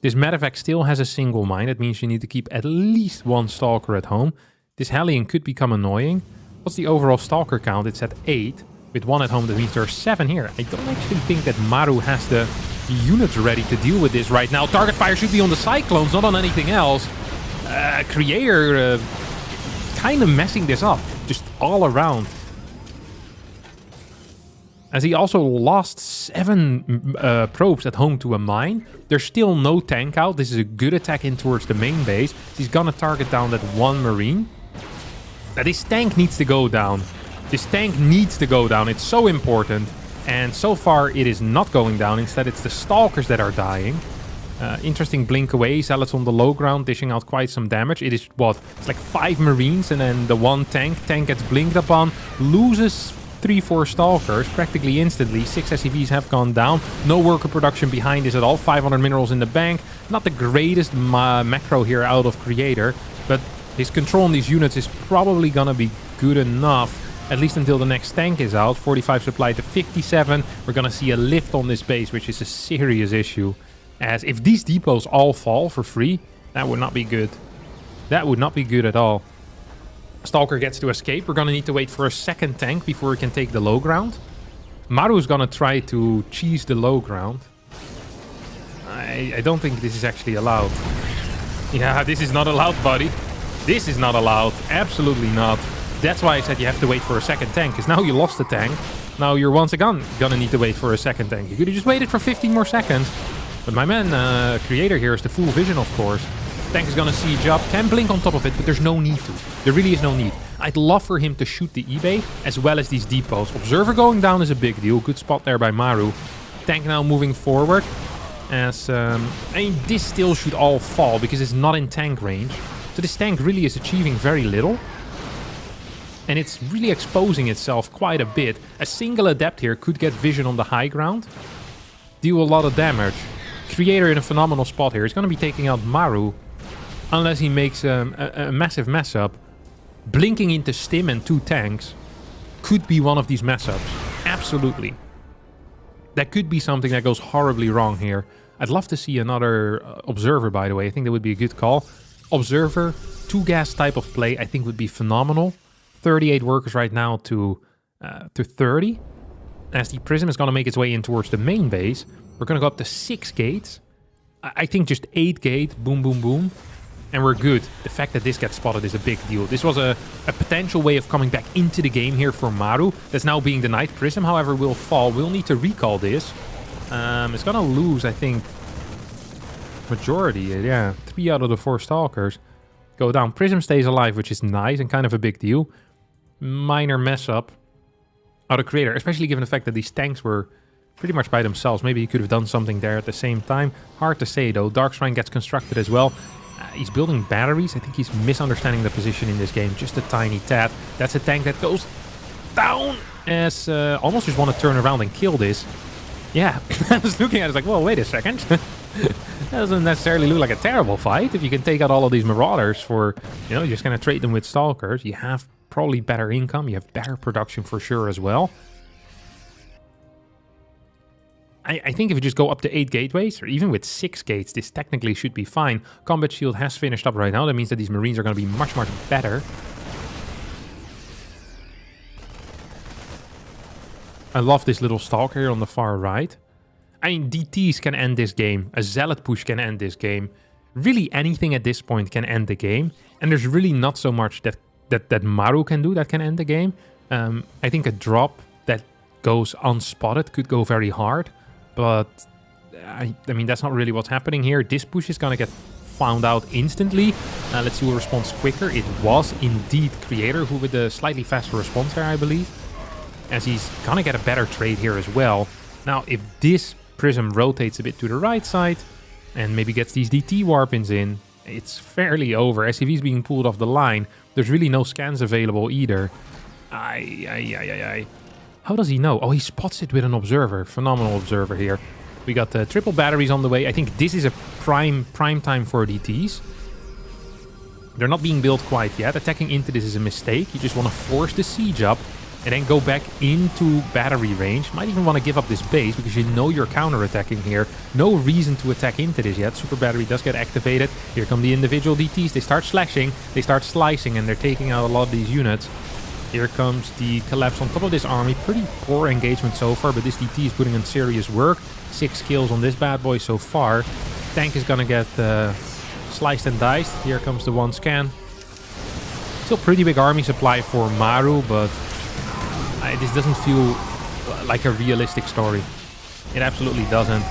This medevac still has a single mine. That means you need to keep at least 1 stalker at home. This Hellion could become annoying. What's the overall stalker count? It's at 8. With 1 at home, that means there are 7 here. I don't actually think that Maru has the units ready to deal with this right now. Target fire should be on the Cyclones, not on anything else. Creator kind of messing this up. Just all around. As he also lost 7 probes at home to a mine. There's still no tank out. This is a good attack in towards the main base. He's gonna target down that 1 marine. Now, this tank needs to go down. This tank needs to go down. It's so important. And so far, it is not going down. Instead, it's the stalkers that are dying. Interesting blink away. Zealots on the low ground, dishing out quite some damage. It is, what? It's like 5 marines and then the 1 tank. Tank gets blinked upon. Loses 3-4 Stalkers practically instantly. 6 SCVs have gone down. No worker production behind this at all. 500 minerals in the bank. Not the greatest macro here out of Creator, but his control on these units is probably gonna be good enough, at least until the next tank is out. 45 supply to 57. We're gonna see a lift on this base, which is a serious issue. As if these depots all fall for free, that would not be good. That would not be good at all. Stalker gets to escape. We're gonna need to wait for a second tank before we can take the low ground. Maru is gonna try to cheese the low ground. I don't think this is actually allowed. Yeah, this is not allowed, buddy. This is not allowed. Absolutely not. That's why I said you have to wait for a second tank, because now you lost the tank. Now you're once again gonna need to wait for a second tank. You could have just waited for 15 more seconds. But my man, Creator here, is the full vision, of course. Tank is gonna siege up. Can blink on top of it, but there's no need to. There really is no need. I'd love for him to shoot the eBay as well as these depots. Observer going down is a big deal. Good spot there by Maru. Tank now moving forward. As I mean, this still should all fall because it's not in tank range. So this tank really is achieving very little. And it's really exposing itself quite a bit. A single adept here could get vision on the high ground. Deal a lot of damage. Creator in a phenomenal spot here. He's going to be taking out Maru. Unless he makes a massive mess up. Blinking into Stim and 2 tanks could be one of these mess ups. Absolutely. That could be something that goes horribly wrong here. I'd love to see another Observer, by the way. I think that would be a good call. Observer, 2 gas type of play, I think would be phenomenal. 38 workers right now to 30. As the Prism is going to make its way in towards the main base, we're going to go up to 6 gates. I think just 8 gate, boom, boom, boom. And we're good. The fact that this gets spotted is a big deal. This was a potential way of coming back into the game here for Maru. That's now being denied. Prism, however, will fall. We'll need to recall this. It's going to lose, I think, majority. Yeah, 3 out of the 4 Stalkers go down. Prism stays alive, which is nice and kind of a big deal. Minor mess up out of Creator, especially given the fact that these tanks were pretty much by themselves. Maybe he could have done something there at the same time. Hard to say, though. Dark Shrine gets constructed as well. He's building batteries. I think he's misunderstanding the position in this game just a tiny tad. That's a tank that goes down as almost just want to turn around and kill this. Yeah, I was looking at it, like, well, wait a second. That doesn't necessarily look like a terrible fight. If you can take out all of these Marauders for, you know, you're just going to trade them with Stalkers, you have probably better income. You have better production for sure as well. I think if you just go up to 8 gateways, or even with 6 gates, this technically should be fine. Combat Shield has finished up right now. That means that these Marines are going to be much, much better. I love this little Stalker here on the far right. I mean, DTs can end this game. A Zealot push can end this game. Really anything at this point can end the game. And there's really not so much that Maru can do that can end the game. I think a drop that goes unspotted could go very hard. But, I mean, that's not really what's happening here. This push is going to get found out instantly. Let's see who responds quicker. It was indeed Creator who with a slightly faster response there, I believe. As he's going to get a better trade here as well. Now, if this Prism rotates a bit to the right side and maybe gets these DT Warpins in, it's fairly over. SCV's being pulled off the line. There's really no scans available either. How does he know? Oh, he spots it with an Observer. Phenomenal Observer here. We got triple batteries on the way. I think this is a prime time for DTs. They're not being built quite yet. Attacking into this is a mistake. You just want to force the siege up and then go back into battery range. Might even want to give up this base because you know you're counter-attacking here. No reason to attack into this yet. Super battery does get activated. Here come the individual DTs. They start slashing. They start slicing and they're taking out a lot of these units. Here comes the collapse on top of this army. Pretty poor engagement so far, but this DT is putting in serious work. 6 kills on this bad boy so far. Tank is gonna get sliced and diced. Here comes the 1 scan. Still pretty big army supply for Maru, but this doesn't feel like a realistic story. It absolutely doesn't.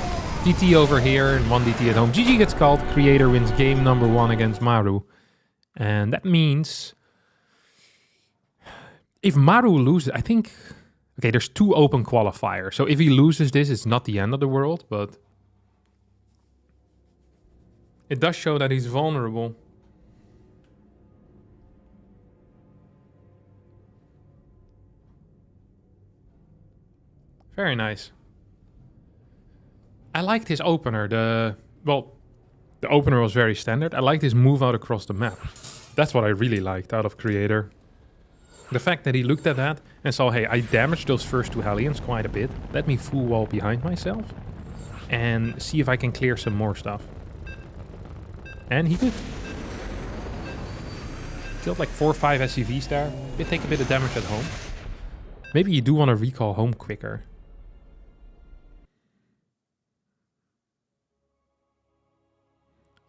DT over here and 1 DT at home. GG gets called. Creator wins game number 1 against Maru. And that means if Maru loses, I think... Okay, there's 2 open qualifiers. So if he loses this, it's not the end of the world, but... It does show that he's vulnerable. Very nice. I liked his opener. The opener was very standard. I liked his move out across the map. That's what I really liked out of Creator. The fact that he looked at that and saw, hey, I damaged those first 2 Hellions quite a bit. Let me full wall behind myself and see if I can clear some more stuff. And he did. Killed like 4 or 5 SCVs there. Did take a bit of damage at home. Maybe you do want to recall home quicker.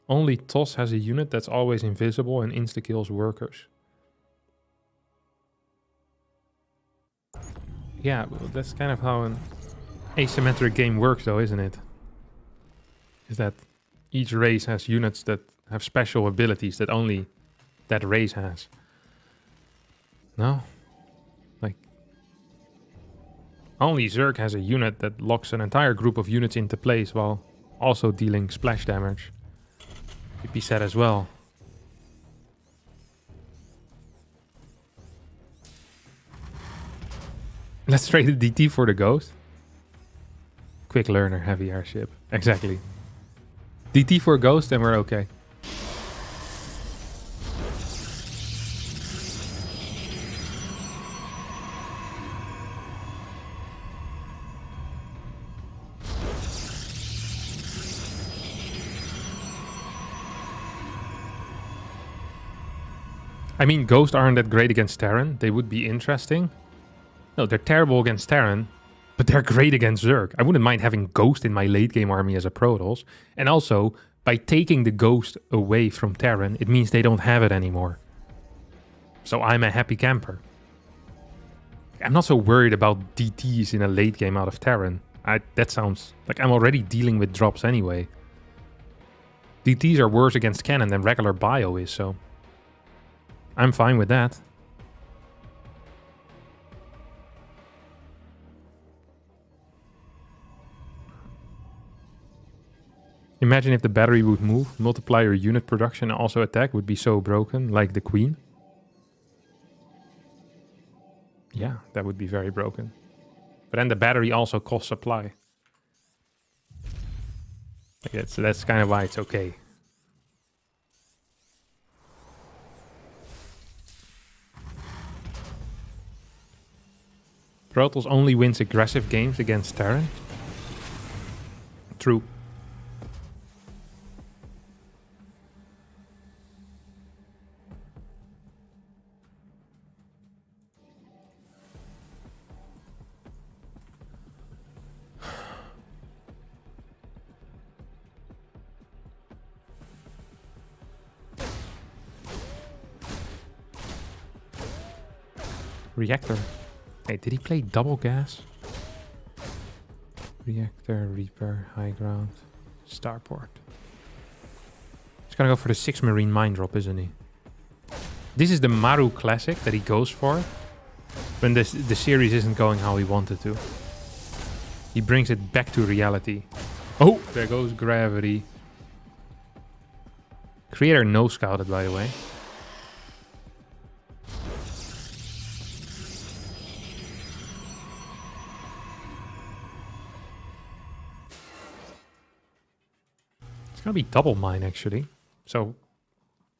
Only TOS has a unit that's always invisible and insta-kills workers. Yeah, well, that's kind of how an asymmetric game works though, isn't it? Is that each race has units that have special abilities that only that race has. No? Like, only Zerg has a unit that locks an entire group of units into place while also dealing splash damage. Could be said as well. Let's trade the DT for the Ghost. Quick learner, heavy airship. Exactly. DT for Ghost and we're okay. I mean, Ghosts aren't that great against Terran. They would be interesting. No, they're terrible against Terran, but they're great against Zerg. I wouldn't mind having Ghost in my late game army as a Protoss. And also, by taking the Ghost away from Terran, it means they don't have it anymore. So I'm a happy camper. I'm not so worried about DTs in a late game out of Terran. That sounds like I'm already dealing with drops anyway. DTs are worse against cannon than regular bio is, so I'm fine with that. Imagine if the battery would move, multiply your unit production and also attack would be so broken, like the Queen. Yeah, that would be very broken. But then the battery also costs supply. So that's kind of why it's okay. Protoss only wins aggressive games against Terran. True. Reactor. Hey, did he play double gas? Reactor, Reaper, High Ground, Starport. He's gonna go for the 6 Marine Mine Drop, isn't he? This is the Maru classic that he goes for when the series isn't going how he wanted to. He brings it back to reality. Oh, there goes Gravity. Creator no-scouted, by the way. It's gonna be double mine actually, so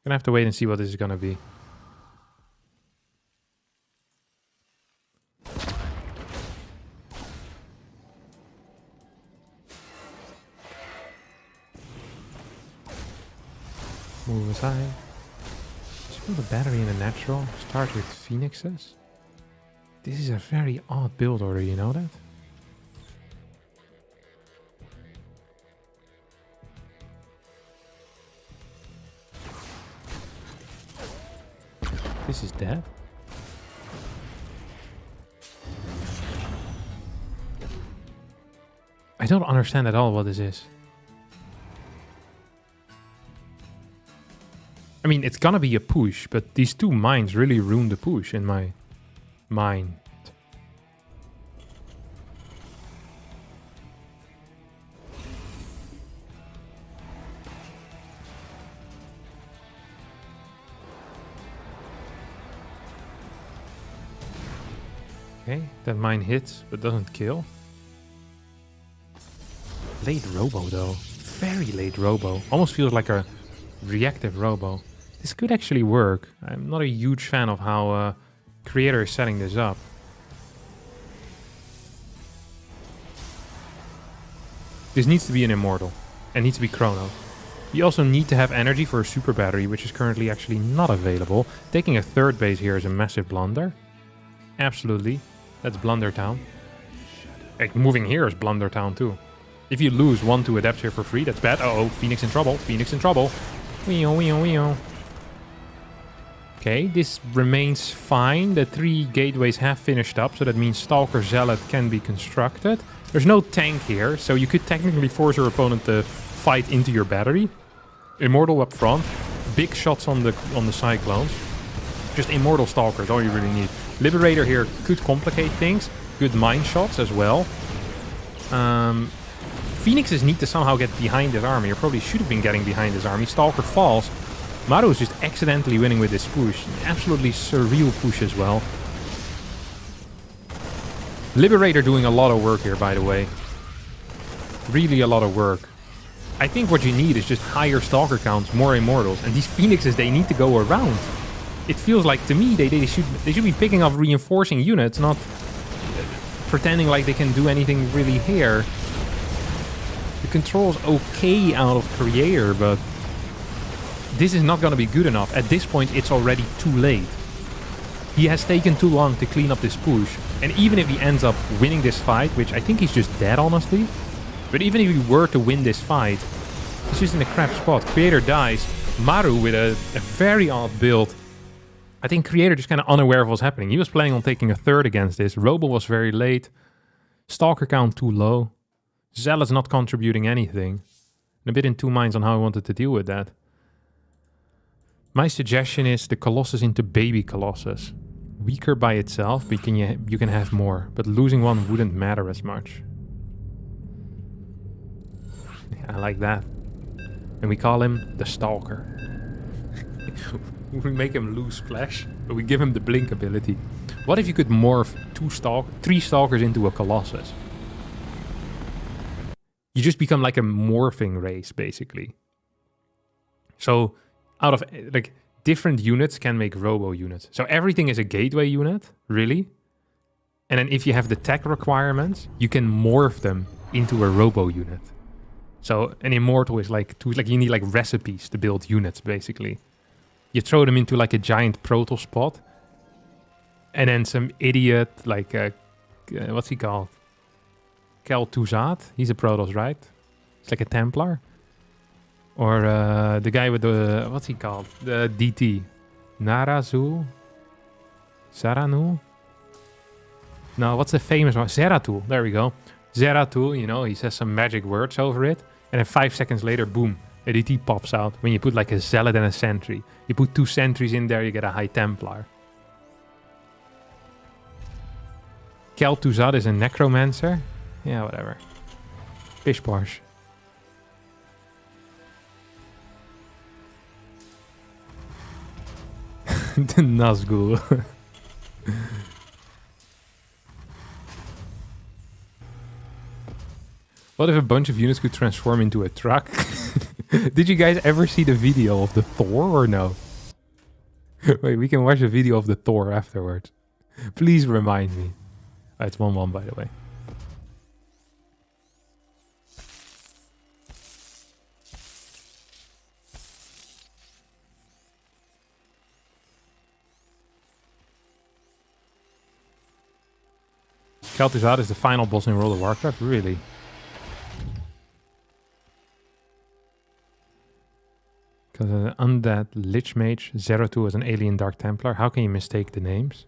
gonna have to wait and see what this is gonna be. Move aside. Just build a battery in a natural. Start with Phoenixes. This is a very odd build order, you know that? This is dead. I don't understand at all what this is. I mean, it's gonna be a push, but these 2 mines really ruined the push in my mind. Okay, that mine hits, but doesn't kill. Late robo though. Very late robo. Almost feels like a reactive robo. This could actually work. I'm not a huge fan of how Creator is setting this up. This needs to be an Immortal. And needs to be Chronos. You also need to have energy for a super battery, which is currently actually not available. Taking a third base here is a massive blunder. Absolutely. That's Blunder Town. Like, moving here is Blunder Town too. If you lose 1-2 adepts here for free, that's bad. Uh-oh, Phoenix in trouble. Phoenix in trouble. Wee-oh, wee-oh, wee-oh. Okay, this remains fine. The 3 gateways have finished up, so that means Stalker Zealot can be constructed. There's no tank here, so you could technically force your opponent to fight into your battery. Immortal up front. Big shots on the Cyclones. Just Immortal Stalkers, all you really need. Liberator here could complicate things. Good mine shots as well. Phoenixes need to somehow get behind this army, or probably should have been getting behind this army. Stalker falls. Maru is just accidentally winning with this push. Absolutely surreal push as well. Liberator doing a lot of work here, by the way. Really a lot of work. I think what you need is just higher Stalker counts, more Immortals. And these Phoenixes, they need to go around. It feels like, to me, they should be picking up reinforcing units, not pretending like they can do anything really here. The control's okay out of Creator, but this is not going to be good enough. At this point, it's already too late. He has taken too long to clean up this push. And even if he ends up winning this fight, which I think he's just dead, honestly. But even if he were to win this fight, he's just in a crap spot. Creator dies. Maru with a very odd build. I think Creator just kind of unaware of what's happening. He was planning on taking a third against this. Robo was very late. Stalker count too low. Zealot's not contributing anything. I'm a bit in two minds on how I wanted to deal with that. My suggestion is the Colossus into Baby Colossus. Weaker by itself, but you can have more. But losing one wouldn't matter as much. Yeah, I like that. And we call him the Stalker. We make him lose flesh, but we give him the blink ability. What if you could morph 3 Stalkers into a Colossus? You just become like a morphing race, basically. So, out of, like, different units can make robo units. So everything is a gateway unit, really. And then if you have the tech requirements, you can morph them into a robo unit. So an Immortal is like, you need like recipes to build units, basically. You throw them into like a giant proto spot. And then some idiot, like, what's he called? Kel Tuzat. He's a Protoss, right? It's like a Templar. Or the guy with the, what's he called? The DT. Narazu? Saranu? No, what's the famous one? Zeratul. There we go. Zeratul, you know, he says some magic words over it. And then 5 seconds later, boom, a DT pops out. When you put like a Zealot and a Sentry. You put 2 Sentries in there, you get a High Templar. Kel Tuzad is a Necromancer. Yeah, whatever. Pish posh. The Nazgul. What if a bunch of units could transform into a truck? Did you guys ever see the video of the Thor or no? Wait, we can watch a video of the Thor afterwards. Please remind me. Oh, it's 1-1 by the way. Kel'Thuzad is the final boss in World of Warcraft? Really? Because an undead Lich Mage, Zeratul is an alien Dark Templar. How can you mistake the names?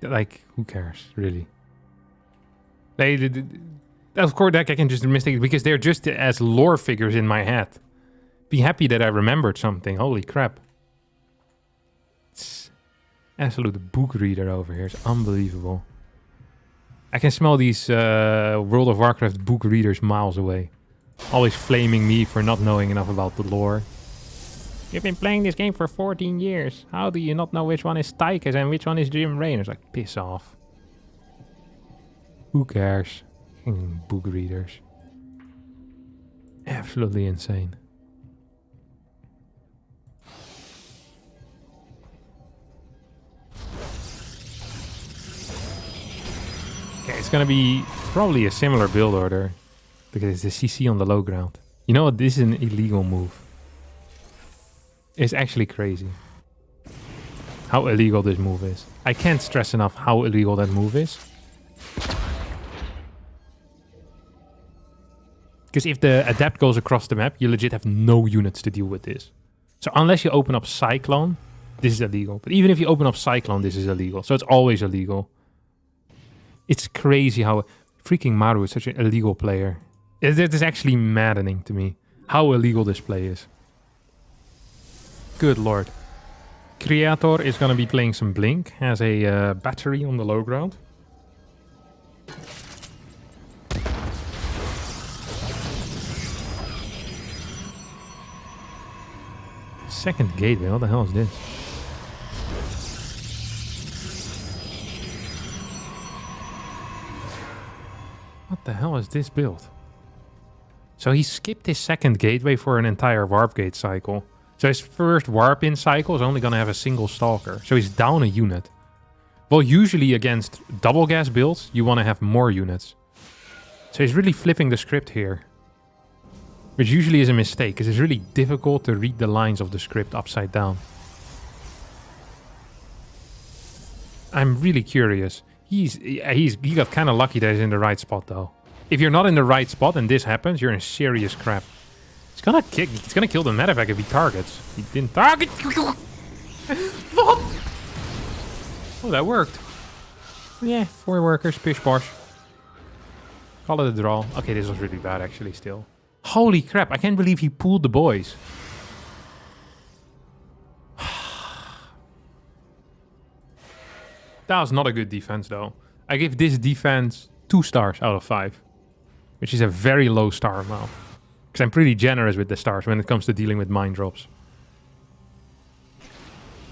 Like, who cares, really? Of course, I can just mistake it because they're just as lore figures in my head. Be happy that I remembered something. Holy crap. It's absolute book reader over here. It's unbelievable. I can smell these World of Warcraft book readers miles away. Always flaming me for not knowing enough about the lore. You've been playing this game for 14 years. How do you not know which one is Tychus and which one is Jim Raynor? It's like, piss off. Who cares? Book readers. Absolutely insane. Okay, it's gonna be probably a similar build order. Because it's the CC on the low ground. You know what? This is an illegal move. It's actually crazy. How illegal this move is. I can't stress enough how illegal that move is. Because if the Adept goes across the map, you legit have no units to deal with this. So unless you open up Cyclone, this is illegal. But even if you open up Cyclone, this is illegal. So it's always illegal. It's crazy how freaking Maru is such an illegal player. It is actually maddening to me how illegal this play is. Good lord. Creator is going to be playing some Blink. Has a battery on the low ground. Second gateway, what the hell is this? What the hell is this build? So he skipped his second gateway for an entire warp gate cycle. So his first warp in cycle is only going to have a single stalker. So he's down a unit. Well, usually against double gas builds, you want to have more units. So he's really flipping the script here. Which usually is a mistake, because it's really difficult to read the lines of the script upside down. I'm really curious. He got kind of lucky that he's in the right spot, though. If you're not in the right spot and this happens, you're in serious crap. It's gonna kill the medevac if he targets. He didn't target. What? Oh, that worked. Yeah, 4 workers, pish posh. Call it a draw. Okay, this was really bad actually still. Holy crap, I can't believe he pulled the boys. That was not a good defense though. I give this defense 2 stars out of 5. Which is a very low star amount. Because I'm pretty generous with the stars when it comes to dealing with mine drops.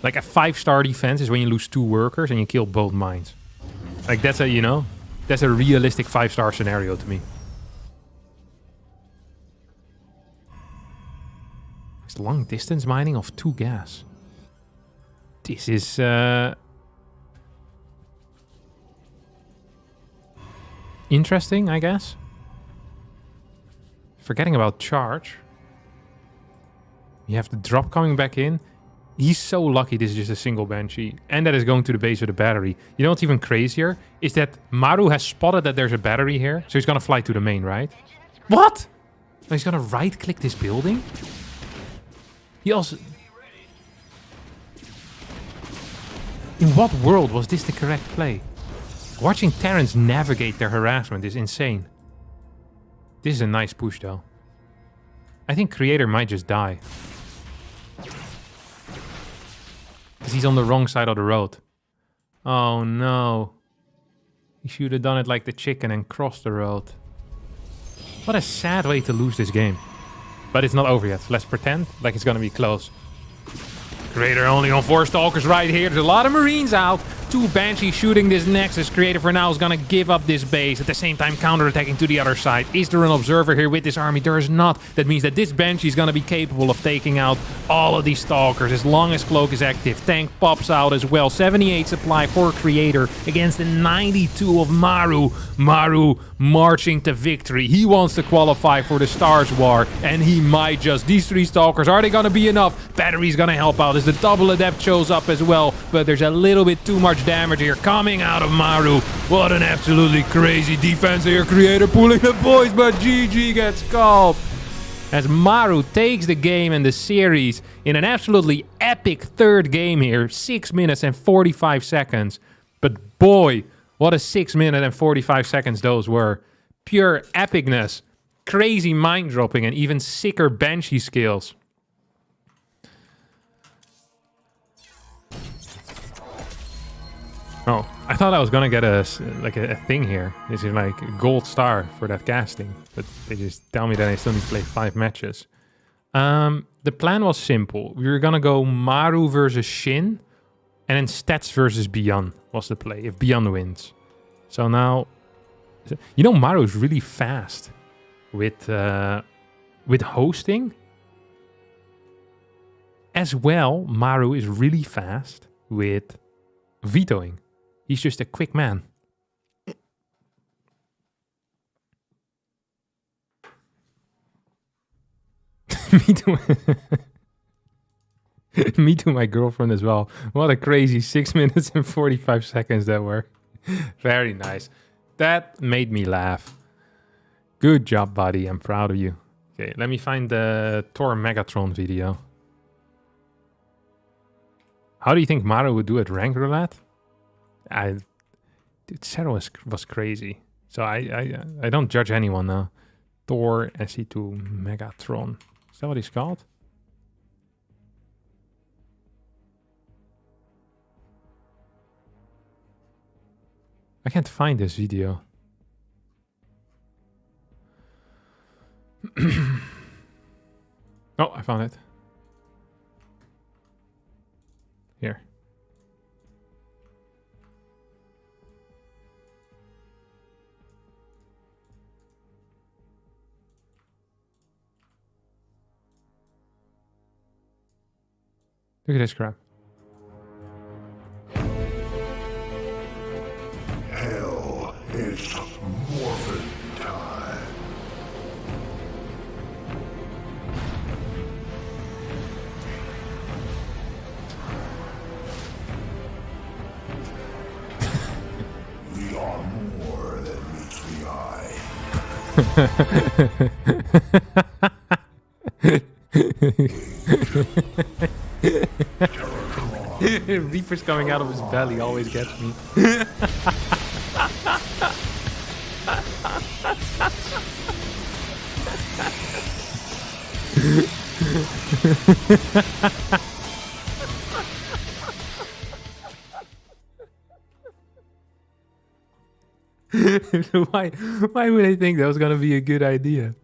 Like a 5-star defense is when you lose 2 workers and you kill both mines. Like that's a, you know, that's a realistic 5-star scenario to me. It's long distance mining of 2 gas. This is interesting, I guess. Forgetting about charge. You have the drop coming back in. He's so lucky this is just a single Banshee. And that is going to the base of the battery. You know what's even crazier? Is that Maru has spotted that there's a battery here. So he's going to fly to the main, right? What? Oh, he's going to right-click this building? He also... In what world was this the correct play? Watching Terrans navigate their harassment is insane. This is a nice push, though. I think Creator might just die. Because he's on the wrong side of the road. Oh, no. He should have done it like the chicken and crossed the road. What a sad way to lose this game. But it's not over yet. Let's pretend like it's going to be close. Creator only on 4 stalkers right here. There's a lot of Marines out. 2 Banshees shooting this Nexus. Creator for now is gonna give up this base. At the same time counterattacking to the other side. Is there an observer here with this army? There is not. That means that this Banshee is gonna be capable of taking out all of these stalkers as long as Cloak is active. Tank pops out as well. 78 supply for Creator against the 92 of Maru. Maru marching to victory. He wants to qualify for the Stars War. And he might just. These 3 stalkers, are they gonna be enough? Battery's gonna help out as the double Adept shows up as well. But there's a little bit too much damage here coming out of Maru. What an absolutely crazy defense here. Creator pulling the boys, but GG gets called. As Maru takes the game and the series in an absolutely epic 3rd game here. 6 minutes and 45 seconds. But boy, what a 6 minute and 45 seconds those were. Pure epicness. Crazy mind dropping and even sicker Banshee skills. Oh, I thought I was gonna get a thing here. This is like a gold star for that casting. But they just tell me that I still need to play 5 matches. The plan was simple. We were gonna go Maru versus Shin. And then Stats versus BYUN was the play, if BYUN wins. So now... You know Maru is really fast with with hosting. As well, Maru is really fast with vetoing. He's just a quick man. Me too. Me too, my girlfriend as well. What a crazy 6 minutes and 45 seconds that were. Very nice. That made me laugh. Good job, buddy. I'm proud of you. Okay, let me find the Thor Megatron video. How do you think Maru would do at rank roulette? Dude, Sarah was crazy. So I don't judge anyone now. Thor SE2 Megatron. Is that what he's called? I can't find this video. Oh, I found it. Here. Look at this crap. Hell, it's morphin' time. We are more than meets the eye. Reaper's coming out of his belly always gets me. Why would I think that was gonna be a good idea?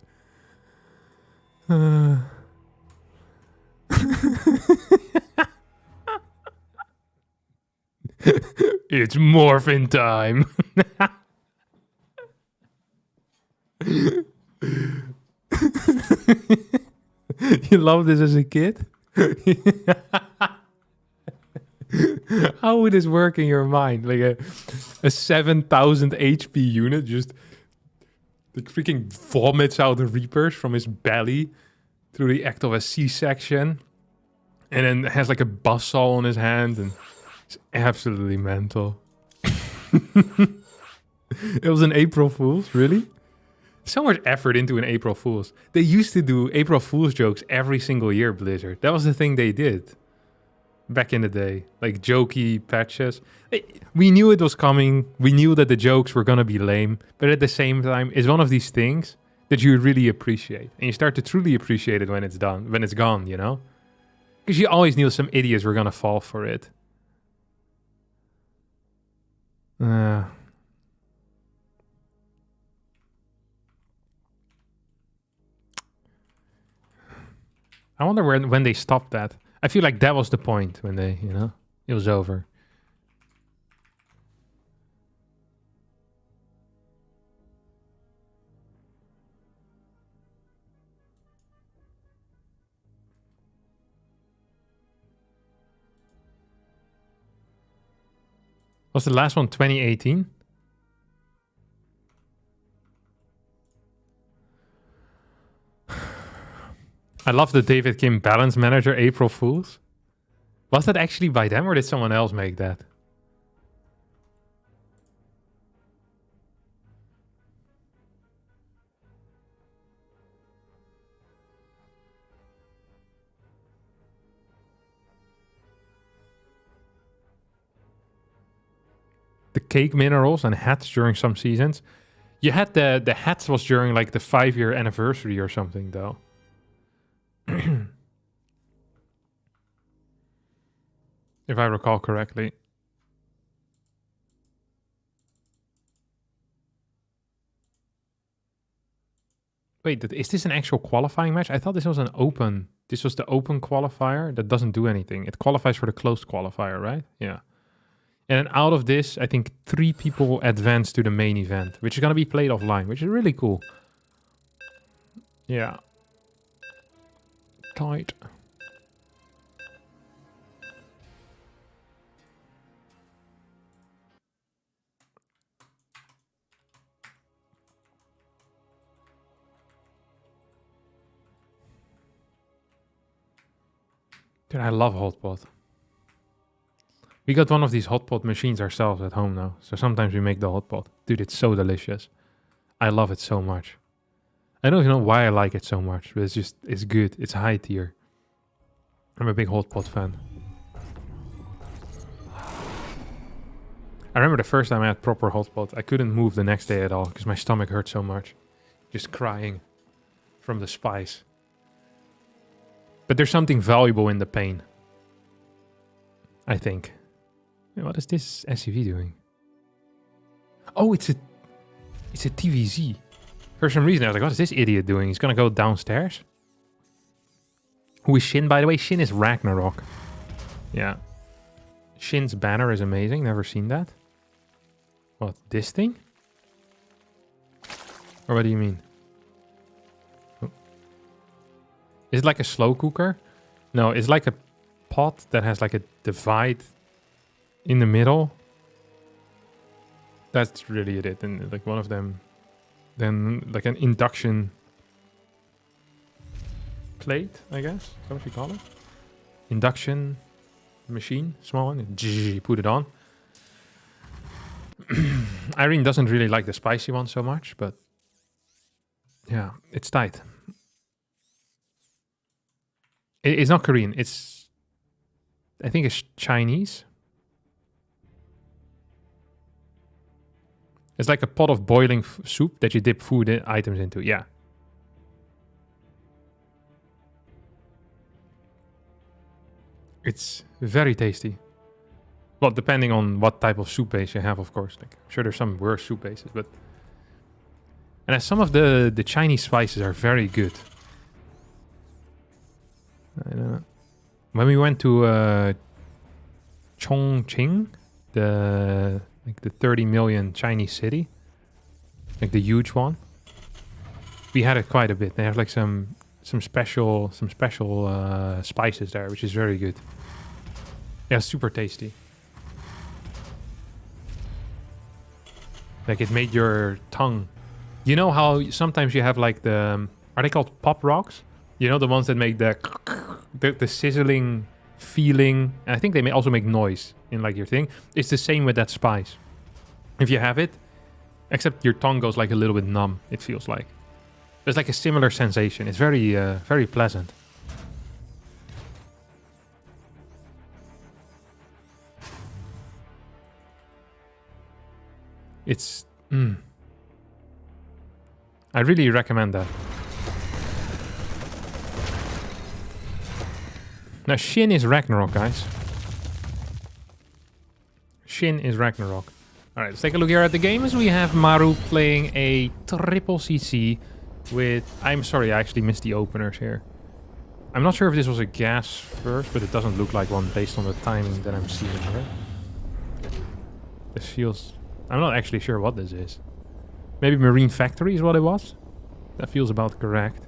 It's morphin' time. You loved this as a kid? How would this work in your mind? Like a 7,000 HP unit just like freaking vomits out the Reapers from his belly through the act of a C-section, and then has like a buzzsaw on his hand, and it's absolutely mental. It was an April Fool's, really? So much effort into an April Fool's. They used to do April Fool's jokes every single year, Blizzard. That was the thing they did back in the day. Like jokey patches. We knew it was coming. We knew that the jokes were gonna be lame. But at the same time, it's one of these things that you really appreciate. And you start to truly appreciate it when it's done, when it's gone, you know? Because you always knew some idiots were gonna fall for it. I wonder when they stopped that. I feel like that was the point when they, you know, it was over. Was the last one 2018? I love the David Kim Balance Manager April Fools. Was that actually by them or did someone else make that? The cake minerals and hats during some seasons. You had the hats was during like the 5-year anniversary or something though. If I recall correctly. Wait, is this an actual qualifying match? I thought this was an open. This was the open qualifier that doesn't do anything. It qualifies for the closed qualifier, right? Yeah. And then out of this, I think 3 people advance to the main event, which is going to be played offline, which is really cool. Yeah. tight. Dude, I love hotpot. We got one of these hotpot machines ourselves at home now. So sometimes we make the hotpot. Dude, it's so delicious. I love it so much. I don't even know why I like it so much, but it's good. It's high tier. I'm a big hotpot fan. I remember the first time I had proper hotpot, I couldn't move the next day at all because my stomach hurt so much. Just crying from the spice. But there's something valuable in the pain. I think. Wait, what is this SUV doing? Oh, it's a TVZ. For some reason, I was like, what is this idiot doing? He's gonna go downstairs? Who is Shin, by the way? Shin is Ragnarok. Yeah. Shin's banner is amazing. Never seen that. What, this thing? Or what do you mean? Oh. Is it like a slow cooker? No, it's like a pot that has like a divide in the middle. That's really it. And like one of them, then like an induction plate, I guess. Is that what you call it? Induction machine, small one. Put it on. Irene doesn't really like the spicy one so much, but yeah, it's tight. It's not Korean. I think it's Chinese. It's like a pot of boiling soup that you dip food items into. Yeah. It's very tasty. Well, depending on what type of soup base you have, of course. Like, I'm sure there's some worse soup bases, but... And some of the Chinese spices are very good. I don't know. When we went to Chongqing, the 30 million Chinese city, like the huge one, we had it quite a bit. They have like some special spices there, which is very good. Yeah, super tasty. Like it made your tongue. You know how sometimes you have like the are they called pop rocks? You know, the ones that make the sizzling feeling. And I think they may also make noise in like your thing. It's the same with that spice. If you have it, except your tongue goes like a little bit numb, it feels like. There's like a similar sensation. It's very, very pleasant. It's... I really recommend that. Now, Shin is Ragnarok, guys. Shin is Ragnarok. Alright, let's take a look here at the games. We have Maru playing a triple CC with... I'm sorry, I actually missed the openers here. I'm not sure if this was a gas first, but it doesn't look like one based on the timing that I'm seeing here. This feels... I'm not actually sure what this is. Maybe Marine Factory is what it was? That feels about correct.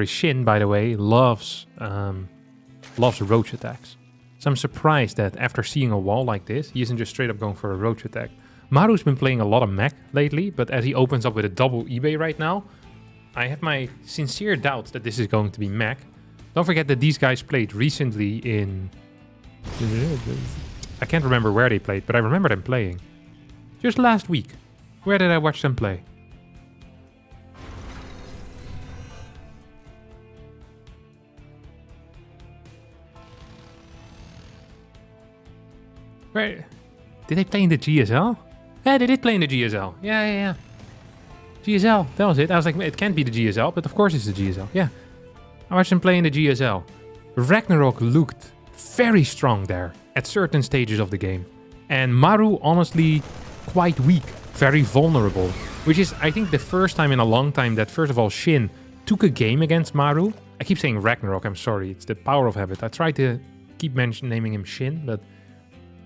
Shin, by the way, loves roach attacks. So I'm surprised that after seeing a wall like this, he isn't just straight up going for a roach attack. Maru's been playing a lot of mech lately, but as he opens up with a double eBay right now, I have my sincere doubts that this is going to be mech. Don't forget that these guys played recently in... I can't remember where they played, but I remember them playing. Just last week. Where did I watch them play? Where... Did they play in the GSL? Yeah, they did play in the GSL. Yeah. GSL, that was it. I was like, it can't be the GSL, but of course it's the GSL. Yeah. I watched them play in the GSL. Ragnarok looked very strong there at certain stages of the game. And Maru, honestly, quite weak. Very vulnerable. Which is, I think, the first time in a long time that, first of all, Shin took a game against Maru. I keep saying Ragnarok, I'm sorry. It's the power of habit. I try to keep naming him Shin, but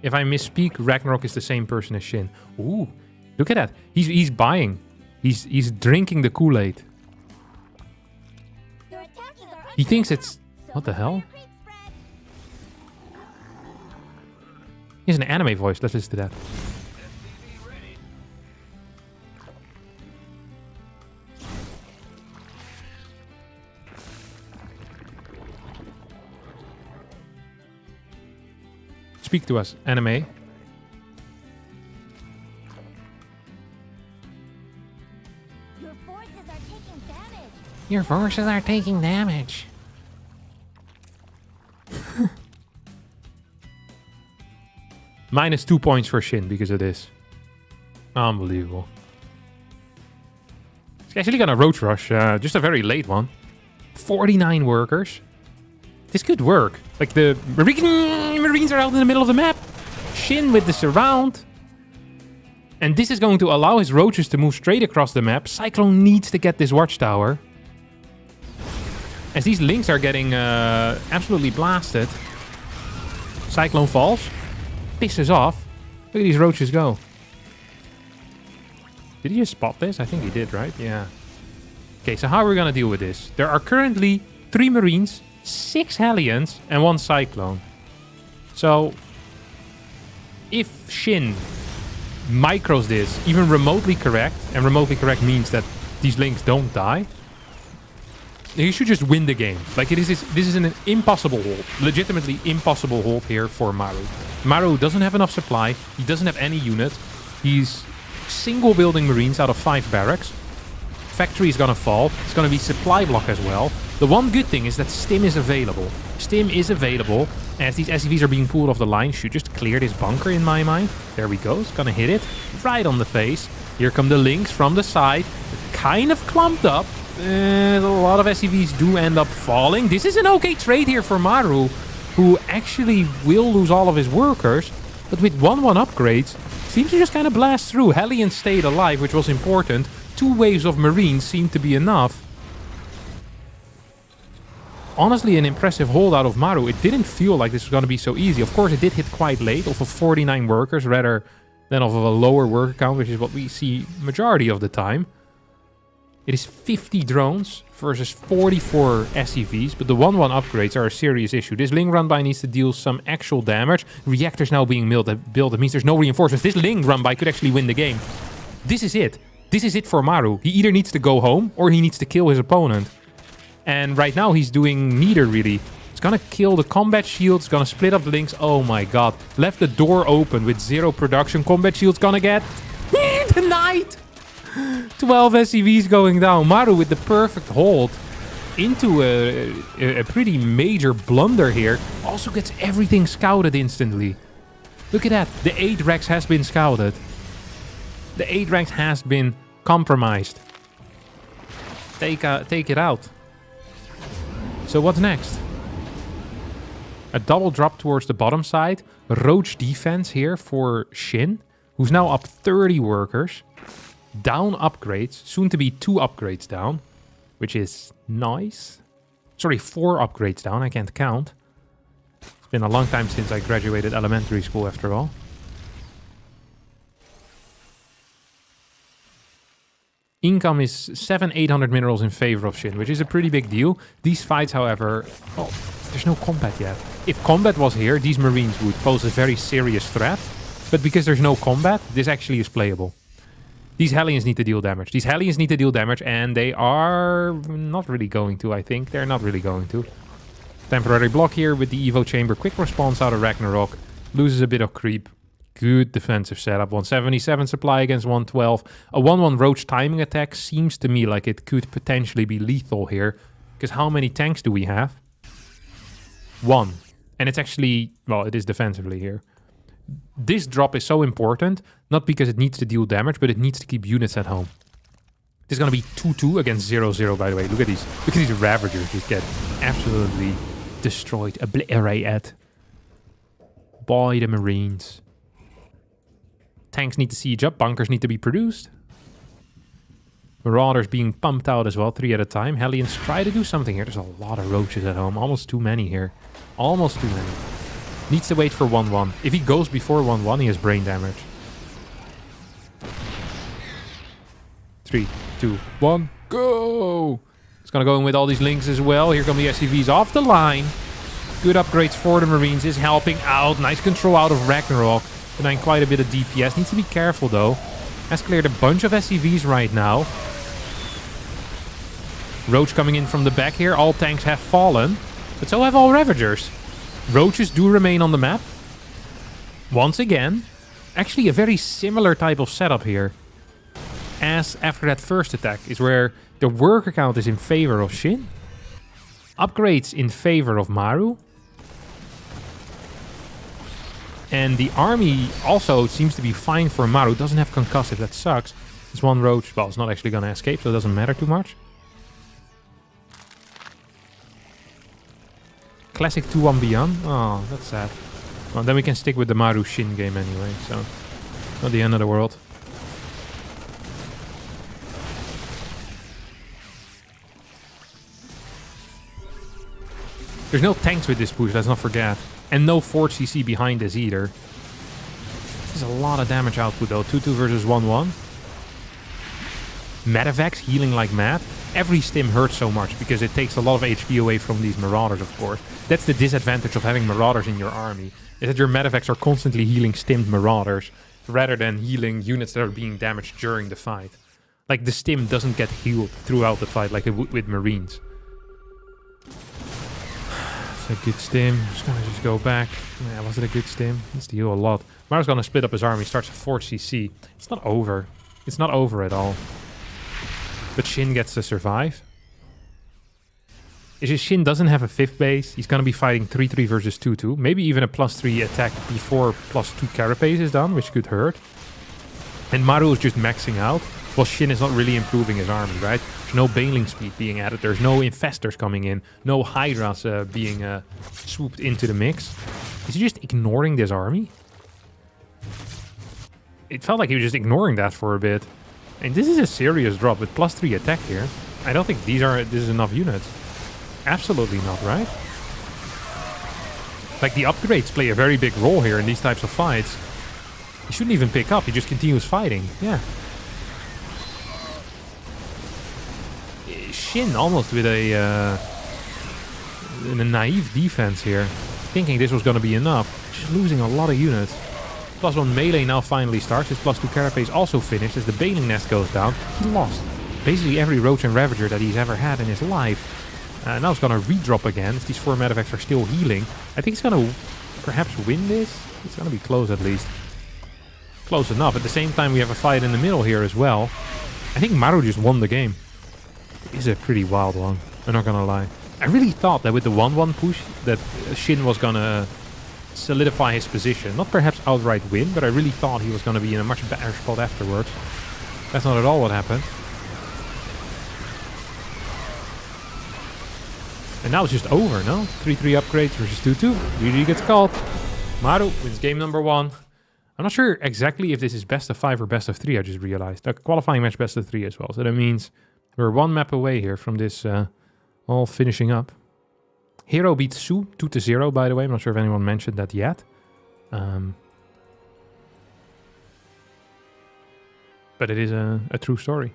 if I misspeak, Ragnarok is the same person as Shin. Ooh, Look at that. He's buying. He's drinking the Kool-Aid. He thinks it's... What the hell? He has an anime voice. Let's listen to that. Speak to us, anime. Your forces are taking damage. Minus 2 points for Shin because of this. Unbelievable. He's actually gonna roach rush, just a very late one. 49 workers. This could work. Like the Marines are out in the middle of the map. Shin with the surround. And this is going to allow his roaches to move straight across the map. Cyclone needs to get this watchtower. As these links are getting absolutely blasted. Cyclone falls. Pisses off. Look at these roaches go. Did he just spot this? I think he did, right? Yeah. Okay, so how are we going to deal with this? There are currently 3 Marines, 6 Hellions, and 1 Cyclone. So, if Shin micros this even remotely correct, and remotely correct means that these links don't die, you should just win the game. Like, this is an impossible hold. Legitimately impossible hold here for Maru. Maru doesn't have enough supply. He doesn't have any unit. He's single building Marines out of 5 barracks. Factory is gonna fall. It's gonna be supply block as well. The one good thing is that Stim is available. Stim is available as these SCVs are being pulled off the line. Should just clear this bunker in my mind. There we go. It's gonna hit it right on the face. Here come the links from the side. Kind of clumped up. A lot of SCVs do end up falling. This is an okay trade here for Maru, who actually will lose all of his workers. But with 1-1 upgrades, seems to just kind of blast through. Hellion stayed alive, which was important. 2 waves of Marines seemed to be enough. Honestly, an impressive hold out of Maru. It didn't feel like this was going to be so easy. Of course, it did hit quite late, off of 49 workers, rather than off of a lower worker count, which is what we see majority of the time. It is 50 drones versus 44 SCVs, but the 1-1 upgrades are a serious issue. This Ling run-by needs to deal some actual damage. Reactors now being built. That means there's no reinforcements. This Ling run-by could actually win the game. This is it. This is it for Maru. He either needs to go home or he needs to kill his opponent. And right now he's doing neither really. It's gonna kill the combat shields, gonna split up the links. Oh my god. Left the door open with 0 production. Combat shield's gonna get denied. 12 SCVs going down. Maru with the perfect hold into a pretty major blunder here. Also gets everything scouted instantly. Look at that. The 8 Rex has been scouted. The 8 Rex has been compromised. Take it out. So what's next? A double drop towards the bottom side. Roach defense here for Shin, who's now up 30 workers. Down upgrades. Soon to be 2 upgrades down, which is nice. Sorry, 4 upgrades down. I can't count. It's been a long time since I graduated elementary school after all. Income is 700-800 minerals in favor of Shin, which is a pretty big deal. These fights, however... Oh, there's no combat yet. If combat was here, these Marines would pose a very serious threat. But because there's no combat, this actually is playable. These Hellions need to deal damage. These Hellions need to deal damage, and they are not really going to, I think. They're not really going to. Temporary block here with the Evo Chamber. Quick response out of Ragnarok. Loses a bit of creep. Good defensive setup. 177 supply against 112. A 1-1 Roach timing attack seems to me like it could potentially be lethal here. Because how many tanks do we have? 1. And it's actually... Well, it is defensively here. This drop is so important. Not because it needs to deal damage, but it needs to keep units at home. This is going to be 2-2 against 0-0, by the way. Look at these. Look at these Ravagers just get absolutely destroyed. Obliterated by the Marines. Tanks need to siege up. Bunkers need to be produced. Marauders being pumped out as well, 3 at a time. Hellions try to do something here. There's a lot of roaches at home. Almost too many here. Almost too many. Needs to wait for 1-1. If he goes before 1-1, he has brain damage. 3, 2, 1, go! It's gonna go in with all these links as well. Here come the SCVs off the line. Good upgrades for the Marines is helping out. Nice control out of Ragnarok. Denying quite a bit of DPS. Needs to be careful though. Has cleared a bunch of SCVs right now. Roach coming in from the back here. All tanks have fallen. But so have all Ravagers. Roaches do remain on the map. Once again. Actually a very similar type of setup here. As after that first attack. Is where the worker count is in favor of Shin. Upgrades in favor of Maru. And the army also seems to be fine for Maru. Doesn't have concussive. That sucks. This one Roach, well, it's not actually going to escape, so it doesn't matter too much. Classic 2-1 BYUN. Oh, that's sad. Well, then we can stick with the Maru Shin game anyway, so not the end of the world. There's no tanks with this push, let's not forget. And no 4 CC behind this either. This is a lot of damage output though. 2-2 versus 1-1. Medevacs healing like mad. Every stim hurts so much because it takes a lot of HP away from these Marauders, of course. That's the disadvantage of having Marauders in your army. Is that your Medevacs are constantly healing stimmed Marauders rather than healing units that are being damaged during the fight. Like the stim doesn't get healed throughout the fight like it would with Marines. It's a good stim. Just gonna go back. Yeah, was it a good stim? Needs to heal a lot. Maru's gonna split up his army. Starts at 4 CC. It's not over. It's not over at all. But Shin gets to survive. It's just Shin doesn't have a 5th base. He's gonna be fighting 3-3 versus 2-2. Maybe even a +3 attack before +2 carapace is done, which could hurt. And Maru is just maxing out. Well, Shin is not really improving his army, right? There's no Baneling speed being added. There's no Infestors coming in. No Hydras being swooped into the mix. Is he just ignoring this army? It felt like he was just ignoring that for a bit. And this is a serious drop with +3 attack here. I don't think this is enough units. Absolutely not, right? Like the upgrades play a very big role here in these types of fights. He shouldn't even pick up. He just continues fighting. Yeah. Shin almost with a naive defense here, thinking this was going to be enough. Just losing a lot of units. +1 melee now finally starts. His +2 carapace also finished as the Baneling nest goes down. He lost basically every Roach and Ravager that he's ever had in his life. Now it's going to redrop again. These 4 medevacs are still healing. I think he's going to perhaps win this. It's going to be close at least. Close enough. At the same time we have a fight in the middle here as well. I think Maru just won the game. Is a pretty wild one. I'm not gonna lie. I really thought that with the 1-1 push that Shin was gonna solidify his position. Not perhaps outright win, but I really thought he was gonna be in a much better spot afterwards. That's not at all what happened. And now it's just over, no? 3-3 upgrades versus 2-2. GG gets called. Maru wins game number 1. I'm not sure exactly if this is best of 5 or best of 3, I just realized. A qualifying match best of 3 as well. So that means we're 1 map away here from this all finishing up. Hero beats Su 2-0, by the way. I'm not sure if anyone mentioned that yet. But it is a true story.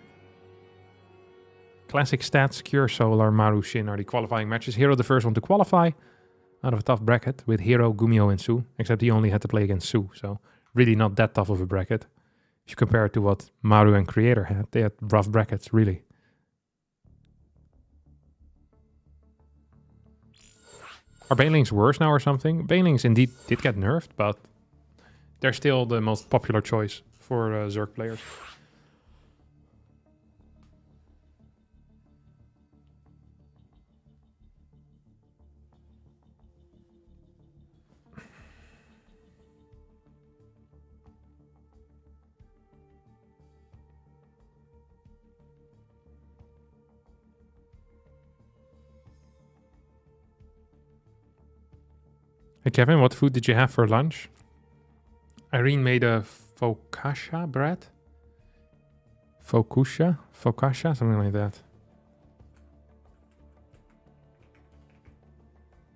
Classic stats, Cure, Solar, Maru, Shin are the qualifying matches. Hero the first one to qualify out of a tough bracket with Hero, Gumio and Su. Except he only had to play against Su, so really not that tough of a bracket. If you compare it to what Maru and Creator had, they had rough brackets, really. Are Banelings worse now or something? Banelings indeed did get nerfed, but they're still the most popular choice for Zerg players. Hey Kevin, what food did you have for lunch? Irene made a focaccia bread? Focaccia? Focaccia? Something like that.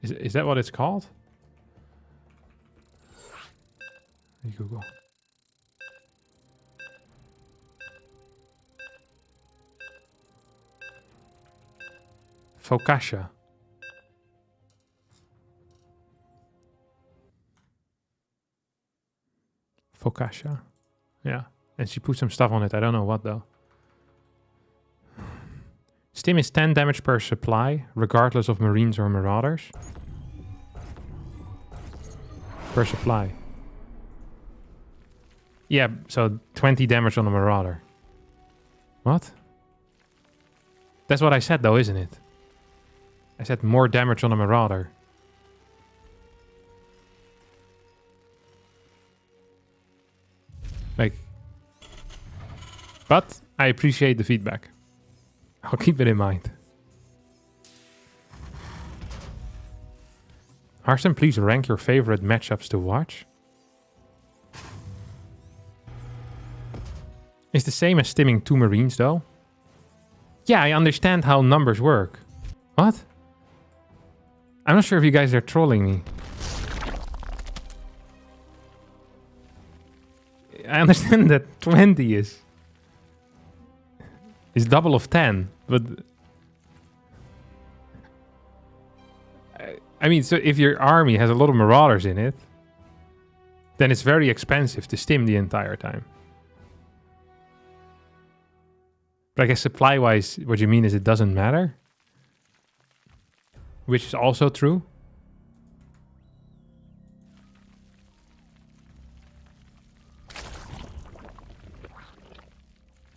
Is that what it's called? Google. Focaccia. Focaccia. Yeah. And she put some stuff on it. I don't know what though. Stim is 10 damage per supply, regardless of Marines or Marauders. Per supply. Yeah, so 20 damage on a Marauder. What? That's what I said though, isn't it? I said more damage on a Marauder. Like... But I appreciate the feedback. I'll keep it in mind. Harston, please rank your favorite matchups to watch. It's the same as stimming 2 Marines, though. Yeah, I understand how numbers work. What? I'm not sure if you guys are trolling me. I understand that 20 is double of 10, but... I mean, so if your army has a lot of Marauders in it, then it's very expensive to stim the entire time. But I guess supply-wise, what you mean is it doesn't matter? Which is also true.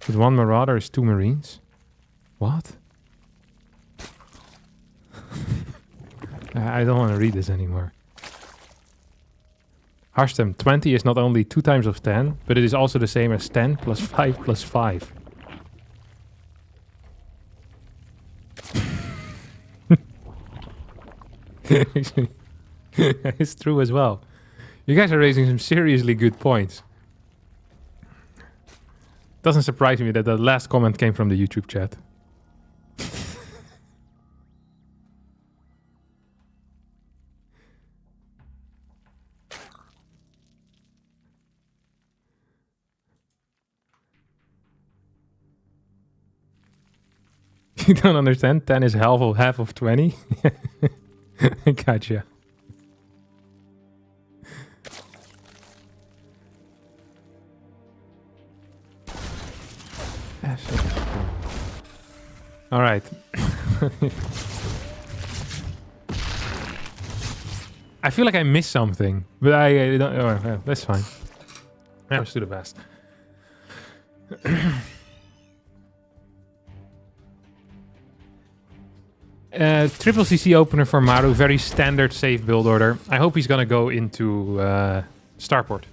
With 1 Marauder is 2 Marines? What? I don't want to read this anymore. Harstem, 20 is not only 2 times of 10, but it is also the same as 10 plus 5 plus 5. It's true as well. You guys are raising some seriously good points. Doesn't surprise me that the last comment came from the YouTube chat. You don't understand? 10 is half of 20? Gotcha. All right. I feel like I missed something, but I don't. Oh, yeah, that's fine. Let's do the best. Triple CC opener for Maru, very standard safe build order. I hope he's gonna go into Starport.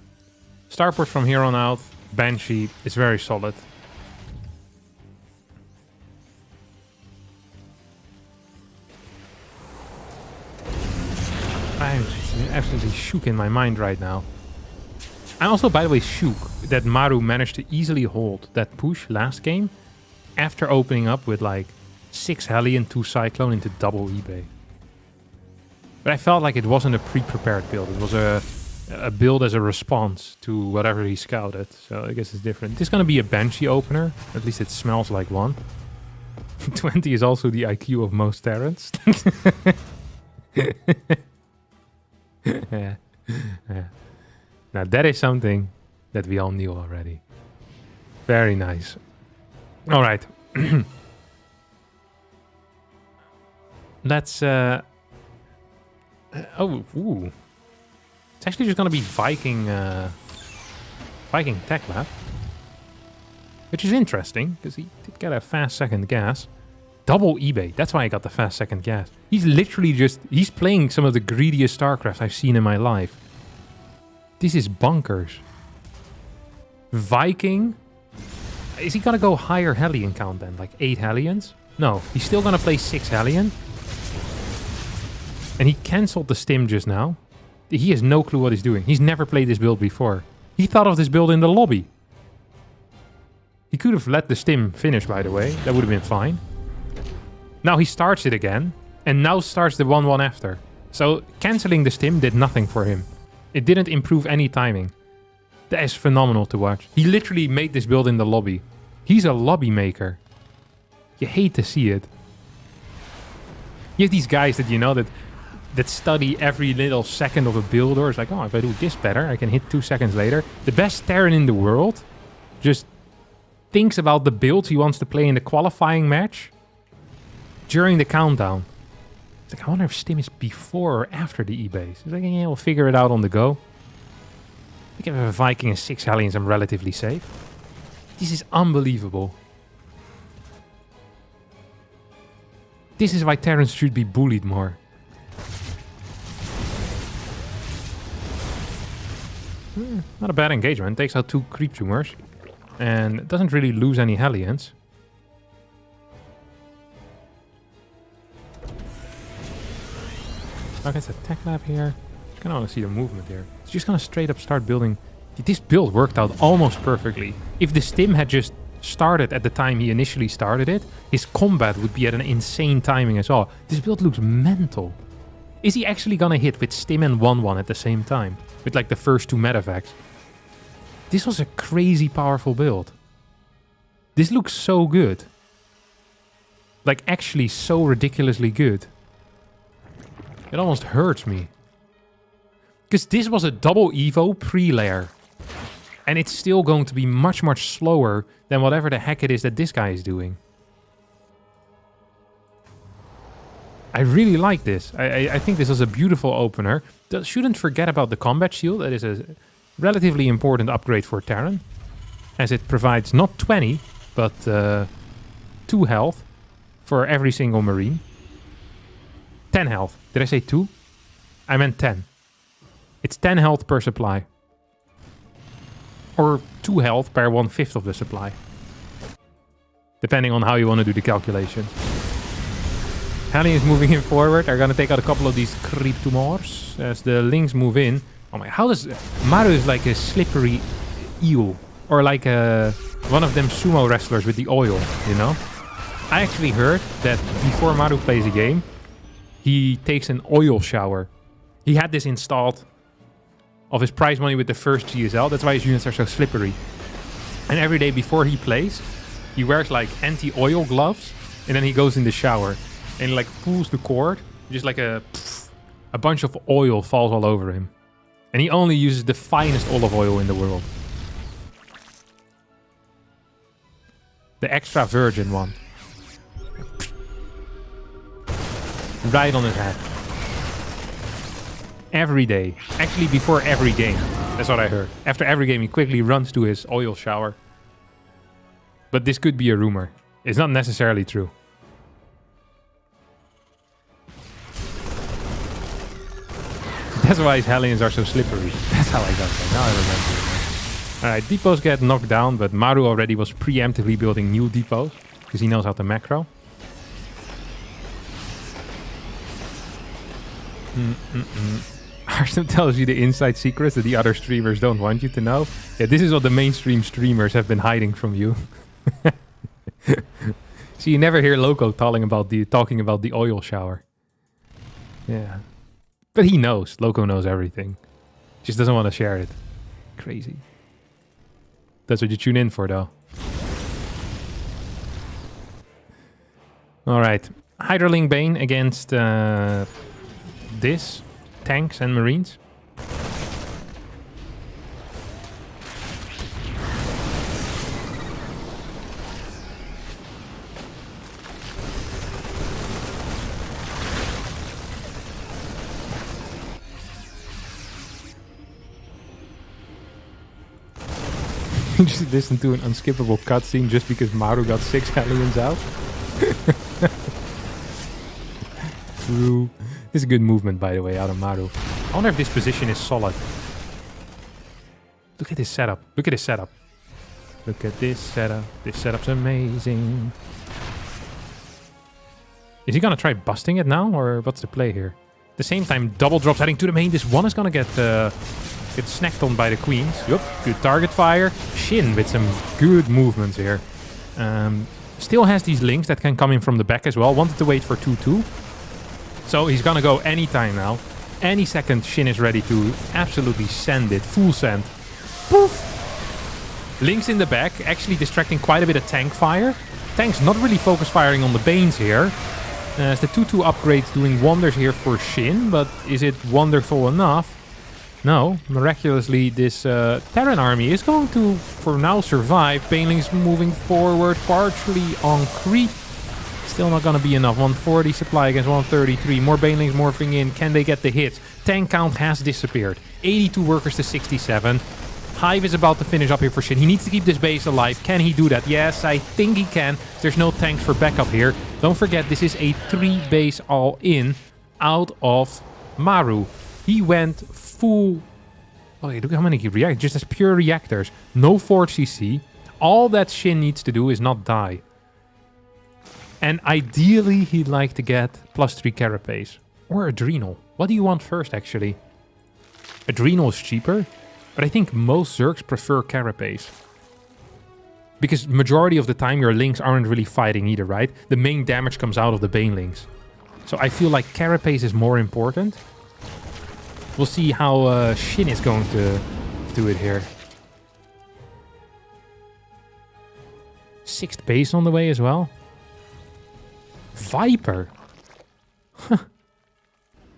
Starport from here on out. Banshee is very solid. I'm absolutely shook in my mind right now. I'm also, by the way, shook that Maru managed to easily hold that push last game after opening up with like 6 Heli and 2 Cyclone into double eBay. But I felt like it wasn't a pre-prepared build. It was a build as a response to whatever he scouted. So I guess it's different. This is going to be a Banshee opener. At least it smells like one. 20 is also the IQ of most Terrans. Yeah. Now that is something that we all knew already. Very nice. All right. Let's oh, ooh. It's actually just gonna be Viking Tech Lab, which is interesting because he did get a fast second gas. Double eBay. That's why I got the fast second gas. He's literally he's playing some of the greediest StarCraft I've seen in my life. This is bonkers. Viking. Is he gonna go higher Hellion count then? Like 8 Hellions? No, he's still gonna play 6 Hellion. And he cancelled the stim just now. He has no clue what he's doing. He's never played this build before. He thought of this build in the lobby. He could have let the stim finish, by the way. That would have been fine. Now he starts it again. And now starts the 1-1 after. So cancelling the stim did nothing for him. It didn't improve any timing. That is phenomenal to watch. He literally made this build in the lobby. He's a lobby maker. You hate to see it. You have these guys that, you know, that study every little second of a build, or it's like, oh, if I do this better, I can hit 2 seconds later. The best Terran in the world just thinks about the builds he wants to play in the qualifying match during the countdown. It's like, I wonder if Stim is before or after the E-base. It's like, yeah, we'll figure it out on the go. I think if I have a Viking and 6 Hellions, I'm relatively safe. This is unbelievable. This is why Terrans should be bullied more. Not a bad engagement. Takes out 2 creep tumors. And doesn't really lose any Hellions. Against the tech lab here. Just kind of want to see the movement here. It's just going to straight up start building. This build worked out almost perfectly. If the Stim had just started at the time he initially started it, his combat would be at an insane timing as well. This build looks mental. Is he actually going to hit with Stim and 1-1 at the same time? With like the first 2 medavacs? This was a crazy powerful build. This looks so good. Like actually so ridiculously good. It almost hurts me. Because this was a double Evo pre-layer. And it's still going to be much, much slower than whatever the heck it is that this guy is doing. I really like this. I think this is a beautiful opener. Shouldn't forget about the combat shield. That is a relatively important upgrade for Terran. As it provides not 20, but 2 health for every single Marine. 10 health. Did I say 2? I meant 10. It's 10 health per supply. Or 2 health per 1/5 of the supply. Depending on how you want to do the calculations. Hellions moving in forward. Are going to take out a couple of these creep tumors. As the Lynx move in. Oh my, how does... Maru is like a slippery eel. Or like one of them sumo wrestlers with the oil, you know? I actually heard that before Maru plays a game, he takes an oil shower. He had this installed of his prize money with the first GSL. That's why his units are so slippery. And every day before he plays, he wears like anti-oil gloves. And then he goes in the shower. And he like pulls the cord. Just like a bunch of oil falls all over him. And he only uses the finest olive oil in the world. The extra virgin one. Right on his head. Every day. Actually, before every game. That's what I heard. After every game, he quickly runs to his oil shower. But this could be a rumor. It's not necessarily true. That's why his Hellions are so slippery. That's how I got that. Now I remember. Alright, depots get knocked down, but Maru already was preemptively building new depots. Because he knows how to macro. Arston tells you the inside secrets that the other streamers don't want you to know. Yeah, this is what the mainstream streamers have been hiding from you. So you never hear Loco talking about the oil shower. Yeah. But he knows. Loco knows everything. Just doesn't want to share it. Crazy. That's what you tune in for, though. Alright. Hydroling Bane against this. Tanks and Marines. Just listen to an unskippable cutscene just because Maru got 6 Hellions out. True. This is a good movement, by the way, out of Maru. I wonder if this position is solid. Look at this setup. Look at this setup. Look at this setup. This setup's amazing. Is he gonna try busting it now, or what's the play here? At the same time, double drops heading to the main. This one is gonna get snacked on by the queens. Yup, good target fire. Shin with some good movements here. Still has these links that can come in from the back as well. Wanted to wait for 2-2. So he's gonna go anytime now. Any second Shin is ready to absolutely send it. Full send. Poof! Links in the back, actually distracting quite a bit of tank fire. Tank's not really focus firing on the Banes here. As the 2-2 upgrade's doing wonders here for Shin, but is it wonderful enough? No. Miraculously, this Terran army is going to, for now, survive. Banelings moving forward, partially on creep. Still not going to be enough. 140 supply against 133. More Banelings morphing in. Can they get the hits? Tank count has disappeared. 82 workers to 67. Hive is about to finish up here for Shin. He needs to keep this base alive. Can he do that? Yes, I think he can. There's no tanks for backup here. Don't forget, this is a 3-base all-in out of Maru. He went full... Oh, look how many he reacted. Just as pure reactors. No 4 CC. All that Shin needs to do is not die. And ideally, he'd like to get +3 Carapace. Or Adrenal. What do you want first, actually? Adrenal is cheaper. But I think most Zergs prefer Carapace. Because majority of the time your Lings aren't really fighting either, right? The main damage comes out of the Banelings. So I feel like Carapace is more important. We'll see how Shin is going to do it here. 6th base on the way as well. Viper. Huh.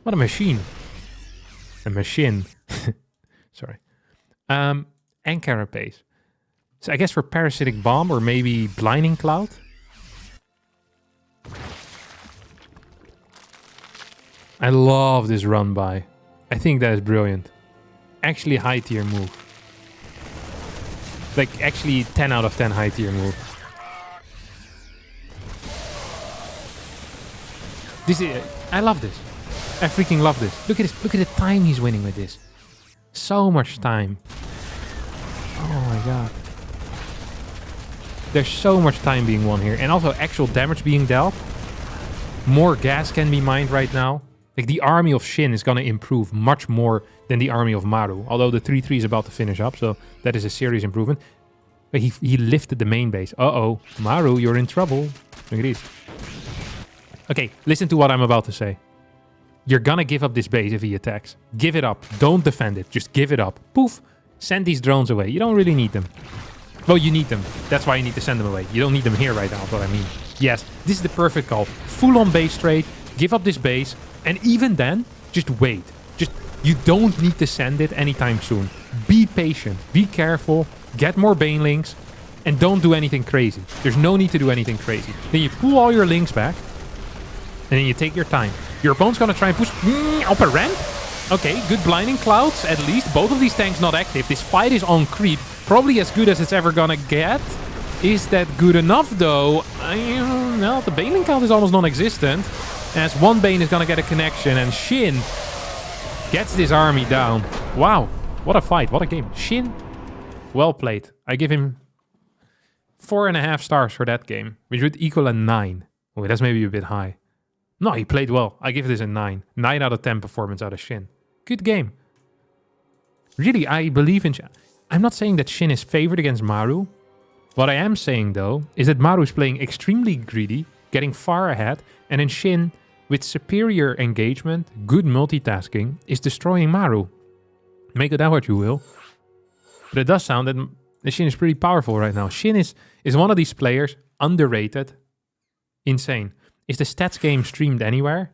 What a machine. A machine. Sorry. And Carapace. So I guess for Parasitic Bomb or maybe Blinding Cloud. I love this run by. I think that is brilliant. Actually high tier move. Like actually 10 out of 10 high tier move. This is, I love this. I freaking love this. Look at this. Look at the time he's winning with this. So much time. Oh my god. There's so much time being won here. And also actual damage being dealt. More gas can be mined right now. Like the army of Shin is going to improve much more than the army of Maru. Although the 3-3 is about to finish up. So that is a serious improvement. But he lifted the main base. Uh-oh. Maru, you're in trouble. Look at this. Okay, listen to what I'm about to say. You're gonna give up this base if he attacks. Give it up. Don't defend it. Just give it up. Poof. Send these drones away. You don't really need them. Well, you need them. That's why you need to send them away. You don't need them here right now, is what I mean. Yes, this is the perfect call. Full on base trade. Give up this base. And even then, just wait. You don't need to send it anytime soon. Be patient. Be careful. Get more Banelings. And don't do anything crazy. There's no need to do anything crazy. Then you pull all your links back. And then you take your time. Your opponent's gonna try and push up a ramp. Okay, good Blinding Clouds. At least both of these tanks not active. This fight is on creep. Probably as good as it's ever gonna get. Is that good enough though? No, the Baneling count is almost non-existent. As one Bane is gonna get a connection. And Shin gets this army down. Wow, what a fight. What a game. Shin, well played. I give him 4.5 stars for that game. Which would equal a 9. Okay, that's maybe a bit high. No, he played well. I give this a 9. 9 out of 10 performance out of Shin. Good game. Really, I believe in Shin. I'm not saying that Shin is favored against Maru. What I am saying, though, is that Maru is playing extremely greedy, getting far ahead, and then Shin, with superior engagement, good multitasking, is destroying Maru. Make of that what you will. But it does sound that Shin is pretty powerful right now. Shin is one of these players, underrated, insane. Is the stats game streamed anywhere?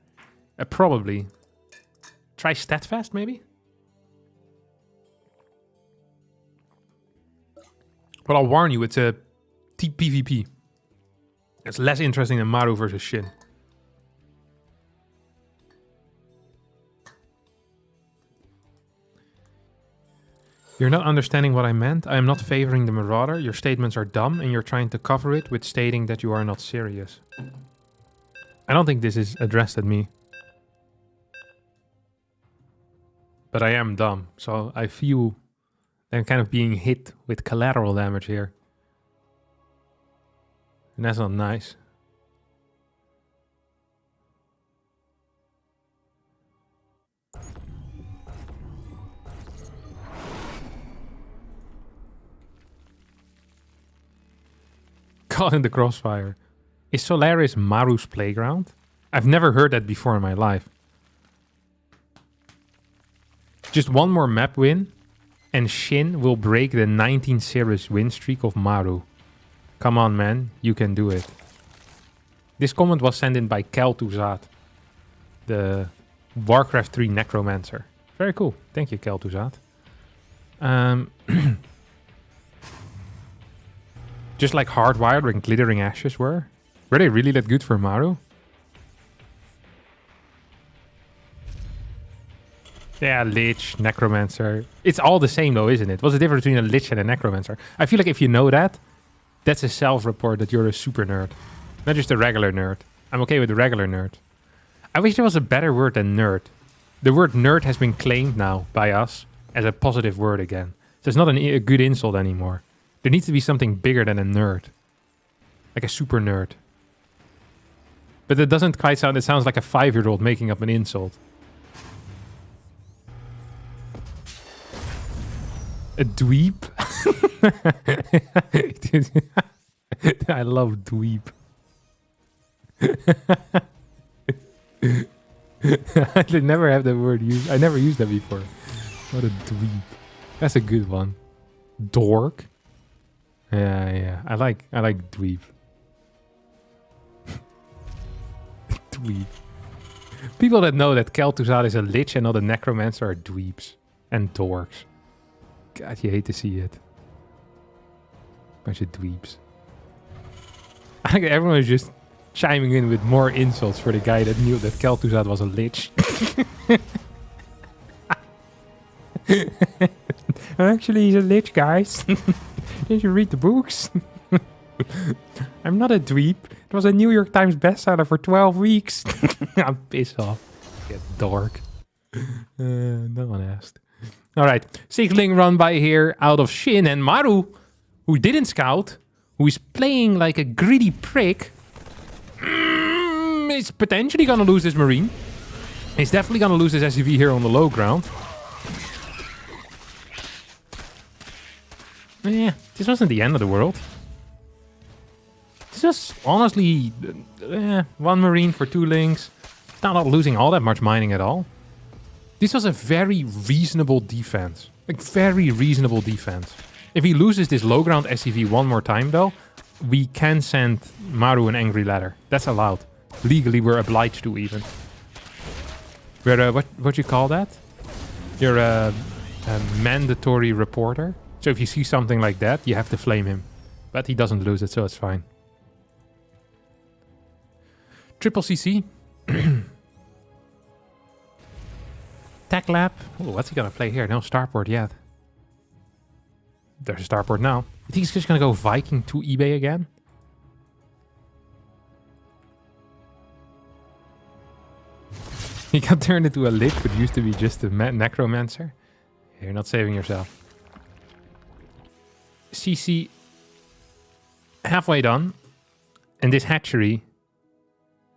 Probably. Try StatFast, maybe? But I'll warn you, it's a PvP. It's less interesting than Maru versus Shin. You're not understanding what I meant. I am not favoring the Marauder. Your statements are dumb and you're trying to cover it with stating that you are not serious. I don't think this is addressed at me. But I am dumb, so I feel I'm kind of being hit with collateral damage here. And that's not nice. Caught in the crossfire. Is Solaris Maru's playground? I've never heard that before in my life. Just one more map win, and Shin will break the 19 series win streak of Maru. Come on, man. You can do it. This comment was sent in by Kel'Thuzad, the Warcraft 3 Necromancer. Very cool. Thank you, Kel'Thuzad. Just like Hardwired and Glittering Ashes were. Were they really that good for Maru? Yeah, Lich, Necromancer. It's all the same though, isn't it? What's the difference between a Lich and a Necromancer? I feel like if you know that, that's a self-report that you're a super nerd. Not just a regular nerd. I'm okay with the regular nerd. I wish there was a better word than nerd. The word nerd has been claimed now by us as a positive word again. So it's not a good insult anymore. There needs to be something bigger than a nerd. Like a super nerd. But it doesn't quite sound... It sounds like a 5-year-old making up an insult. A dweeb? I love dweeb. I did never have that word used. I never used that before. What a dweeb. That's a good one. Dork. Yeah. I like dweeb. Dweeb. People that know that Kel'Thuzad is a lich and not a necromancer are dweebs. And dorks. God, you hate to see it. Bunch of dweebs. I think everyone is just chiming in with more insults for the guy that knew that Kel'Thuzad was a lich. Actually, he's a lich, guys. Did you read the books? I'm not a dweeb. It was a New York Times bestseller for 12 weeks. I'm pissed off. Get dork. No one asked. Alright, Sigling run by here out of Shin and Maru, who didn't scout, who is playing like a greedy prick. He's potentially gonna lose this Marine. He's definitely gonna lose this SUV here on the low ground. Yeah, this wasn't the end of the world. This was honestly 1 Marine for 2 links. Not losing all that much mining at all. This was a very reasonable defense. Like, very reasonable defense. If he loses this low ground SCV one more time, though, we can send Maru an angry ladder. That's allowed. Legally, we're obliged to, even. We're, what you call that? You're a mandatory reporter. So if you see something like that, you have to flame him. But he doesn't lose it, so it's fine. Triple CC. Tech Lab. Oh, what's he gonna play here? No starport yet. There's a starport now. You think he's just gonna go Viking to eBay again? He got turned into a lich, but used to be just a necromancer. You're not saving yourself. CC halfway done, and this hatchery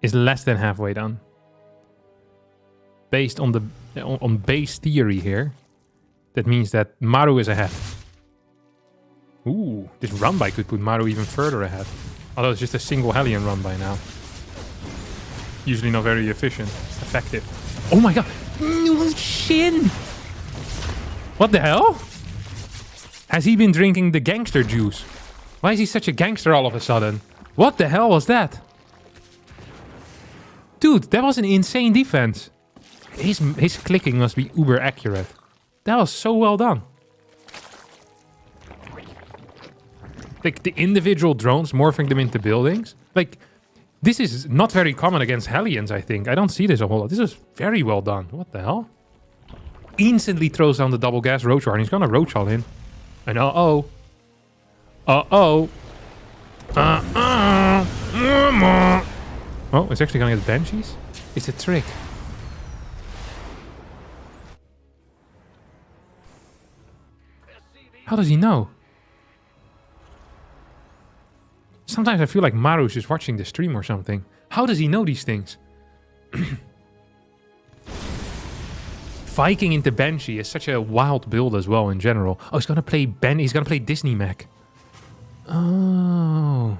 is less than halfway done. Based on the on base theory here, that means that Maru is ahead. Ooh, this run by could put Maru even further ahead. Although it's just a single Hellion run by now. Usually not very efficient, effective. Oh my god! Shin! What the hell? Has he been drinking the gangster juice? Why is he such a gangster all of a sudden? What the hell was that? Dude, that was an insane defense. His clicking must be uber accurate. That was so well done. Like, the individual drones morphing them into buildings. Like, this is not very common against Hellions, I think. I don't see this a whole lot. This is very well done. What the hell? Instantly throws down the double gas roach and he's gonna roach all in. And uh-oh. Uh-oh. Oh, it's actually gonna get Banshees? It's a trick. How does he know? Sometimes I feel like Maru's just watching the stream or something. How does he know these things? Viking into Banshee is such a wild build as well in general. Oh, he's gonna play Disney Mech. Oh.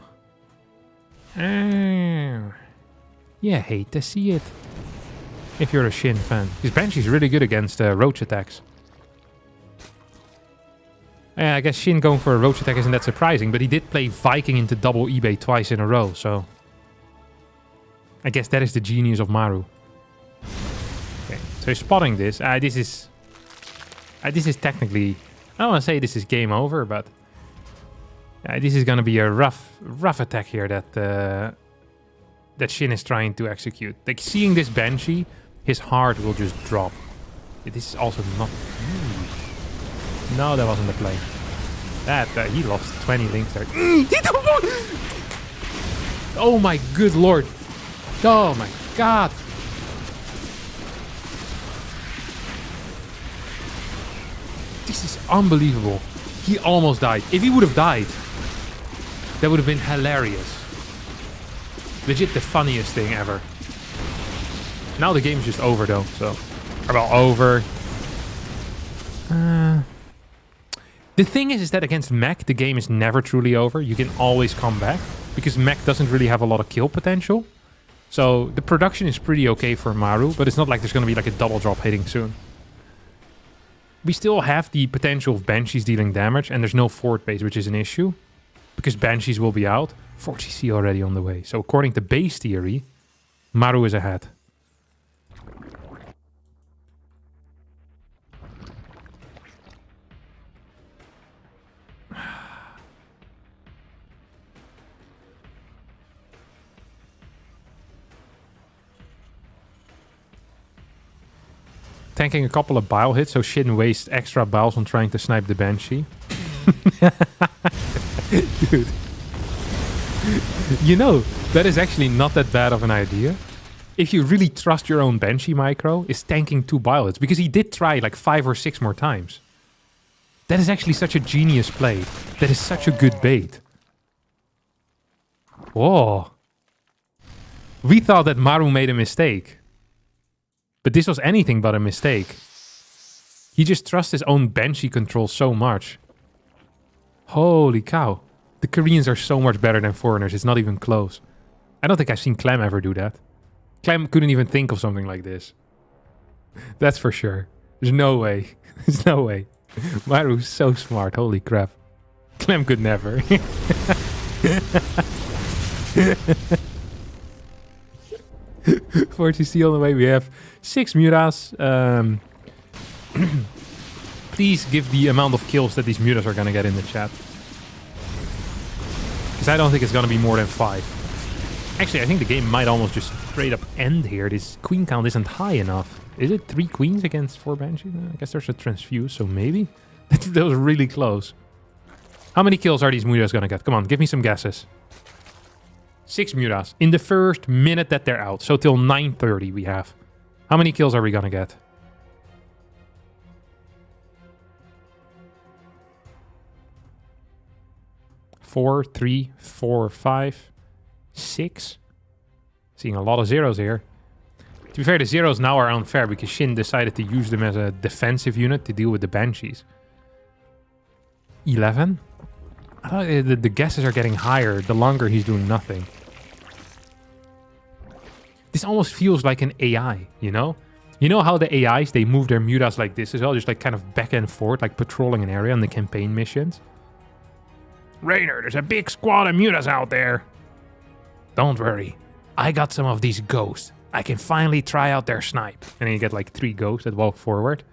Yeah, hate to see it. If you're a Shin fan. Because Banshee's really good against roach attacks. I guess Shin going for a roach attack isn't that surprising, but he did play Viking into double eBay twice in a row, so... I guess that is the genius of Maru. Okay, so he's spotting this. This is technically... I don't want to say this is game over, but... this is going to be a rough attack here that Shin is trying to execute. Like, seeing this Banshee, his heart will just drop. This is also not... No, that wasn't the play. He lost 20 links there. Oh my good lord. Oh my god. This is unbelievable. He almost died. If he would have died, that would have been hilarious. Legit the funniest thing ever. Now the game's just over though, so... Well, over. The thing is that against mech, the game is never truly over. You can always come back, because mech doesn't really have a lot of kill potential. So the production is pretty okay for Maru, but it's not like there's going to be like a double drop hitting soon. We still have the potential of Banshees dealing damage, and there's no fort base, which is an issue, because Banshees will be out. 4CC already on the way. So according to base theory, Maru is ahead. Tanking a couple of bile hits, so Shin wastes extra biles on trying to snipe the Banshee. Dude. You know, that is actually not that bad of an idea. If you really trust your own Banshee micro, is tanking 2 bile hits. Because he did try like 5 or 6 more times. That is actually such a genius play. That is such a good bait. Whoa. We thought that Maru made a mistake. But this was anything but a mistake. He just trusts his own Banshee control so much. Holy cow. The Koreans are so much better than foreigners. It's not even close. I don't think I've seen Clem ever do that. Clem couldn't even think of something like this. That's for sure. There's no way. There's no way. Maru's so smart. Holy crap. Clem could never. 4CC on the way. We have 6 Muras. Please give the amount of kills that these Muras are going to get in the chat. Because I don't think it's going to be more than 5. Actually, I think the game might almost just straight up end here. This queen count isn't high enough. Is it 3 queens against 4 banshees? I guess there's a transfuse, so maybe. That was really close. How many kills are these Muras going to get? Come on, give me some guesses. 6 Muras in the first minute that they're out. So till 9:30 we have. How many kills are we gonna get? Four, 3, 4, 5, 6. Seeing a lot of zeros here. To be fair, the zeros now are unfair because Shin decided to use them as a defensive unit to deal with the Banshees. 11? I thought the guesses are getting higher the longer he's doing nothing. This almost feels like an AI, you know? You know how the AIs, they move their Muras like this as well? Just like kind of back and forth, like patrolling an area on the campaign missions. Rainer, there's a big squad of Muras out there. Don't worry. I got some of these ghosts. I can finally try out their snipe. And then you get like 3 ghosts that walk forward.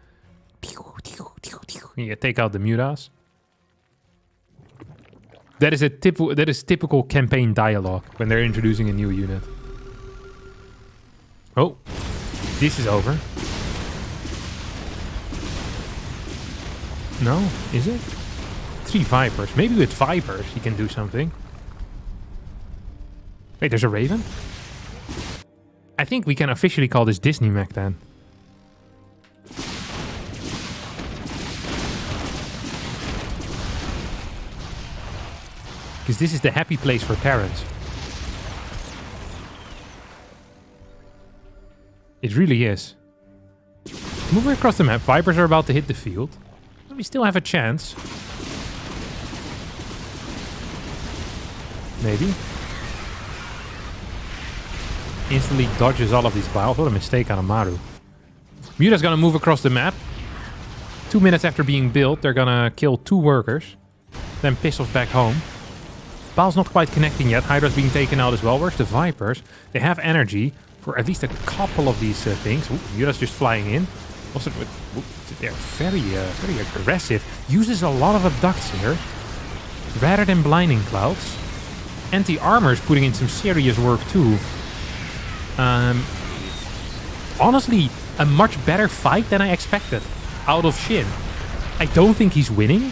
And you take out the Muras. That is typical campaign dialogue when they're introducing a new unit. Oh, this is over. No, is it? 3 Vipers. Maybe with Vipers he can do something. Wait, there's a Raven? I think we can officially call this Disney mech then. Because this is the happy place for parents. It really is. Moving across the map, Vipers are about to hit the field. But we still have a chance. Maybe. Instantly dodges all of these biles. What a mistake on a Maru. Muta's gonna move across the map. 2 minutes after being built, they're gonna kill 2 workers. Then piss off back home. Baal's not quite connecting yet. Hydra's being taken out as well. Where's the Vipers? They have energy for at least a couple of these things. Ooh, Yura's just flying in. Also, they're very aggressive. Uses a lot of abducts here. Rather than blinding clouds. Anti-armor is putting in some serious work too. Honestly, a much better fight than I expected out of Shin. I don't think he's winning,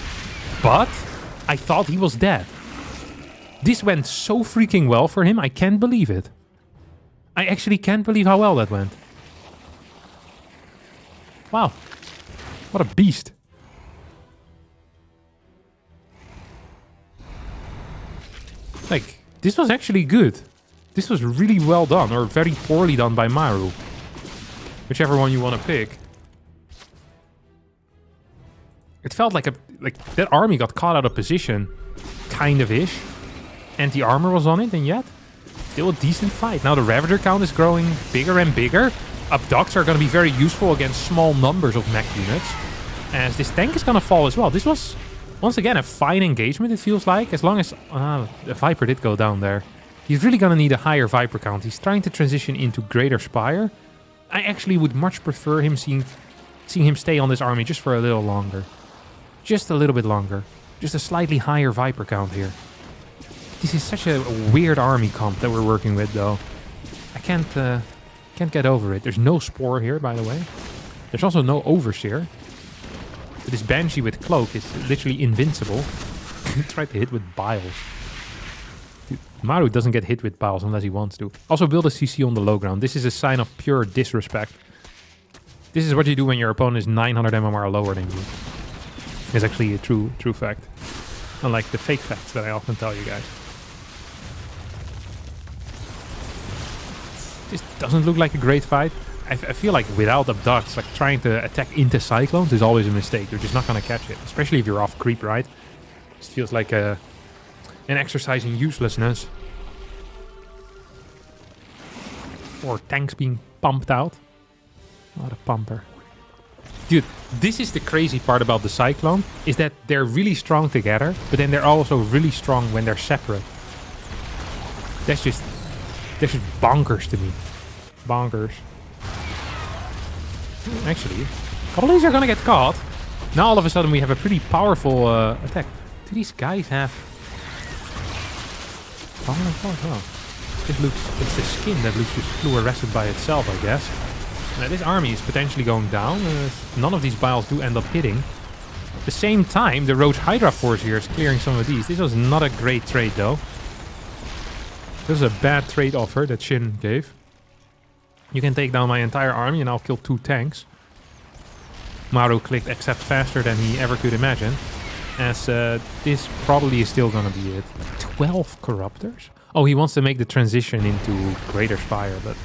but I thought he was dead. This went so freaking well for him, I can't believe it. I actually can't believe how well that went. Wow. What a beast. Like, this was actually good. This was really well done, or very poorly done by Maru. Whichever one you want to pick. It felt like that army got caught out of position. Kind of-ish. Anti-armor was on it, and yet still a decent fight. Now the Ravager count is growing bigger and bigger. Abducts are going to be very useful against small numbers of mech units. As this tank is going to fall as well. This was, once again, a fine engagement, it feels like. As long as... the Viper did go down there. He's really going to need a higher Viper count. He's trying to transition into Greater Spire. I actually would much prefer him seeing him stay on this army just for a little longer. Just a little bit longer. Just a slightly higher Viper count here. This is such a weird army comp that we're working with, though. I can't get over it. There's no Spore here, by the way. There's also no Overseer. But this Banshee with Cloak is literally invincible. Try to hit with Biles. Dude, Maru doesn't get hit with Biles unless he wants to. Also build a CC on the low ground. This is a sign of pure disrespect. This is what you do when your opponent is 900 MMR lower than you. It's actually a true fact. Unlike the fake facts that I often tell you guys. This doesn't look like a great fight. I feel like without abducts, like trying to attack into Cyclones is always a mistake. You're just not going to catch it. Especially if you're off creep, right? It feels like an exercise in uselessness. Or tanks being pumped out. What a pumper. Dude, this is the crazy part about the Cyclone, is that they're really strong together, but then they're also really strong when they're separate. That's just bonkers to me. Bonkers. Actually, a couple of these are gonna get caught. Now all of a sudden we have a pretty powerful attack. Do these guys have... Oh, it's the skin that looks just fluorescent by itself, I guess. Now this army is potentially going down. None of these Biles do end up hitting. At the same time, the Roach Hydra Force here is clearing some of these. This was not a great trade, though. This is a bad trade offer that Shin gave. You can take down my entire army and I'll kill 2 tanks. Maru clicked accept faster than he ever could imagine. As this probably is still going to be it. 12 Corruptors? Oh, he wants to make the transition into Greater Spire, but...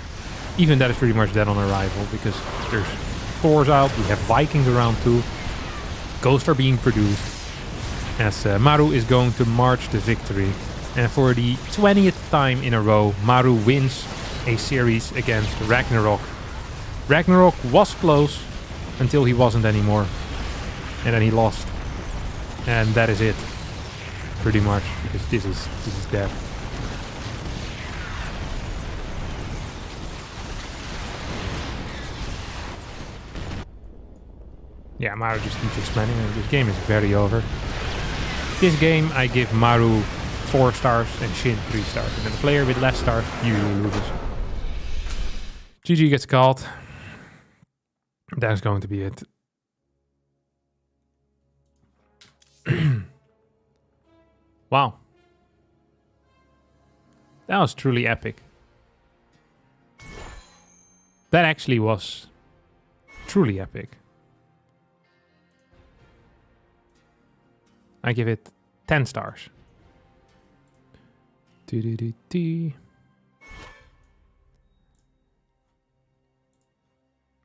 even that is pretty much dead on arrival, because there's Thors out, we have Vikings around too. Ghosts are being produced. As Maru is going to march to victory. And for the 20th time in a row, Maru wins a series against Ragnarok. Ragnarok was close until he wasn't anymore. And then he lost. And that is it. Pretty much, because this is dead. Yeah, Maru just keeps expanding, and this game is very over. This game, I give Maru 4 stars and Shin 3 stars. And then the player with less stars usually loses. GG gets called. That's going to be it. Wow. That was truly epic. That actually was truly epic. I give it 10 stars.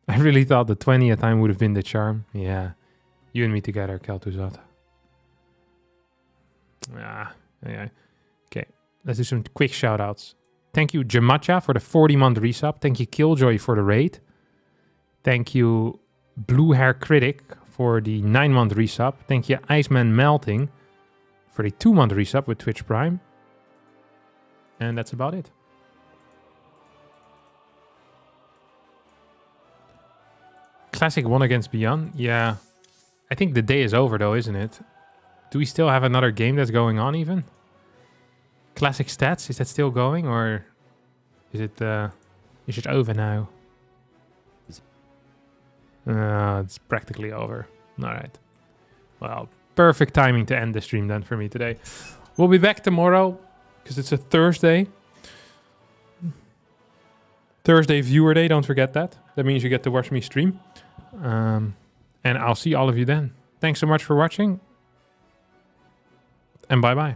I really thought the 20th time would have been the charm. Yeah. You and me together, Kel'Thuzad. Yeah. Okay. Let's do some quick shoutouts. Thank you, Jamacha, for the 40-month resub. Thank you, Killjoy, for the raid. Thank you, Blue Hair Critic, for the 9-month resub. Thank you, Iceman Melting, for the 2-month resub with Twitch Prime. And that's about it. Classic won against BYUN. Yeah. I think the day is over though, isn't it? Do we still have another game that's going on even? Classic stats, is that still going or is it over now? It's practically over. All right. Well, perfect timing to end the stream then for me today. We'll be back tomorrow because it's a Thursday. Thursday viewer day, don't forget that. That means you get to watch me stream. And I'll see all of you then. Thanks so much for watching. And bye-bye.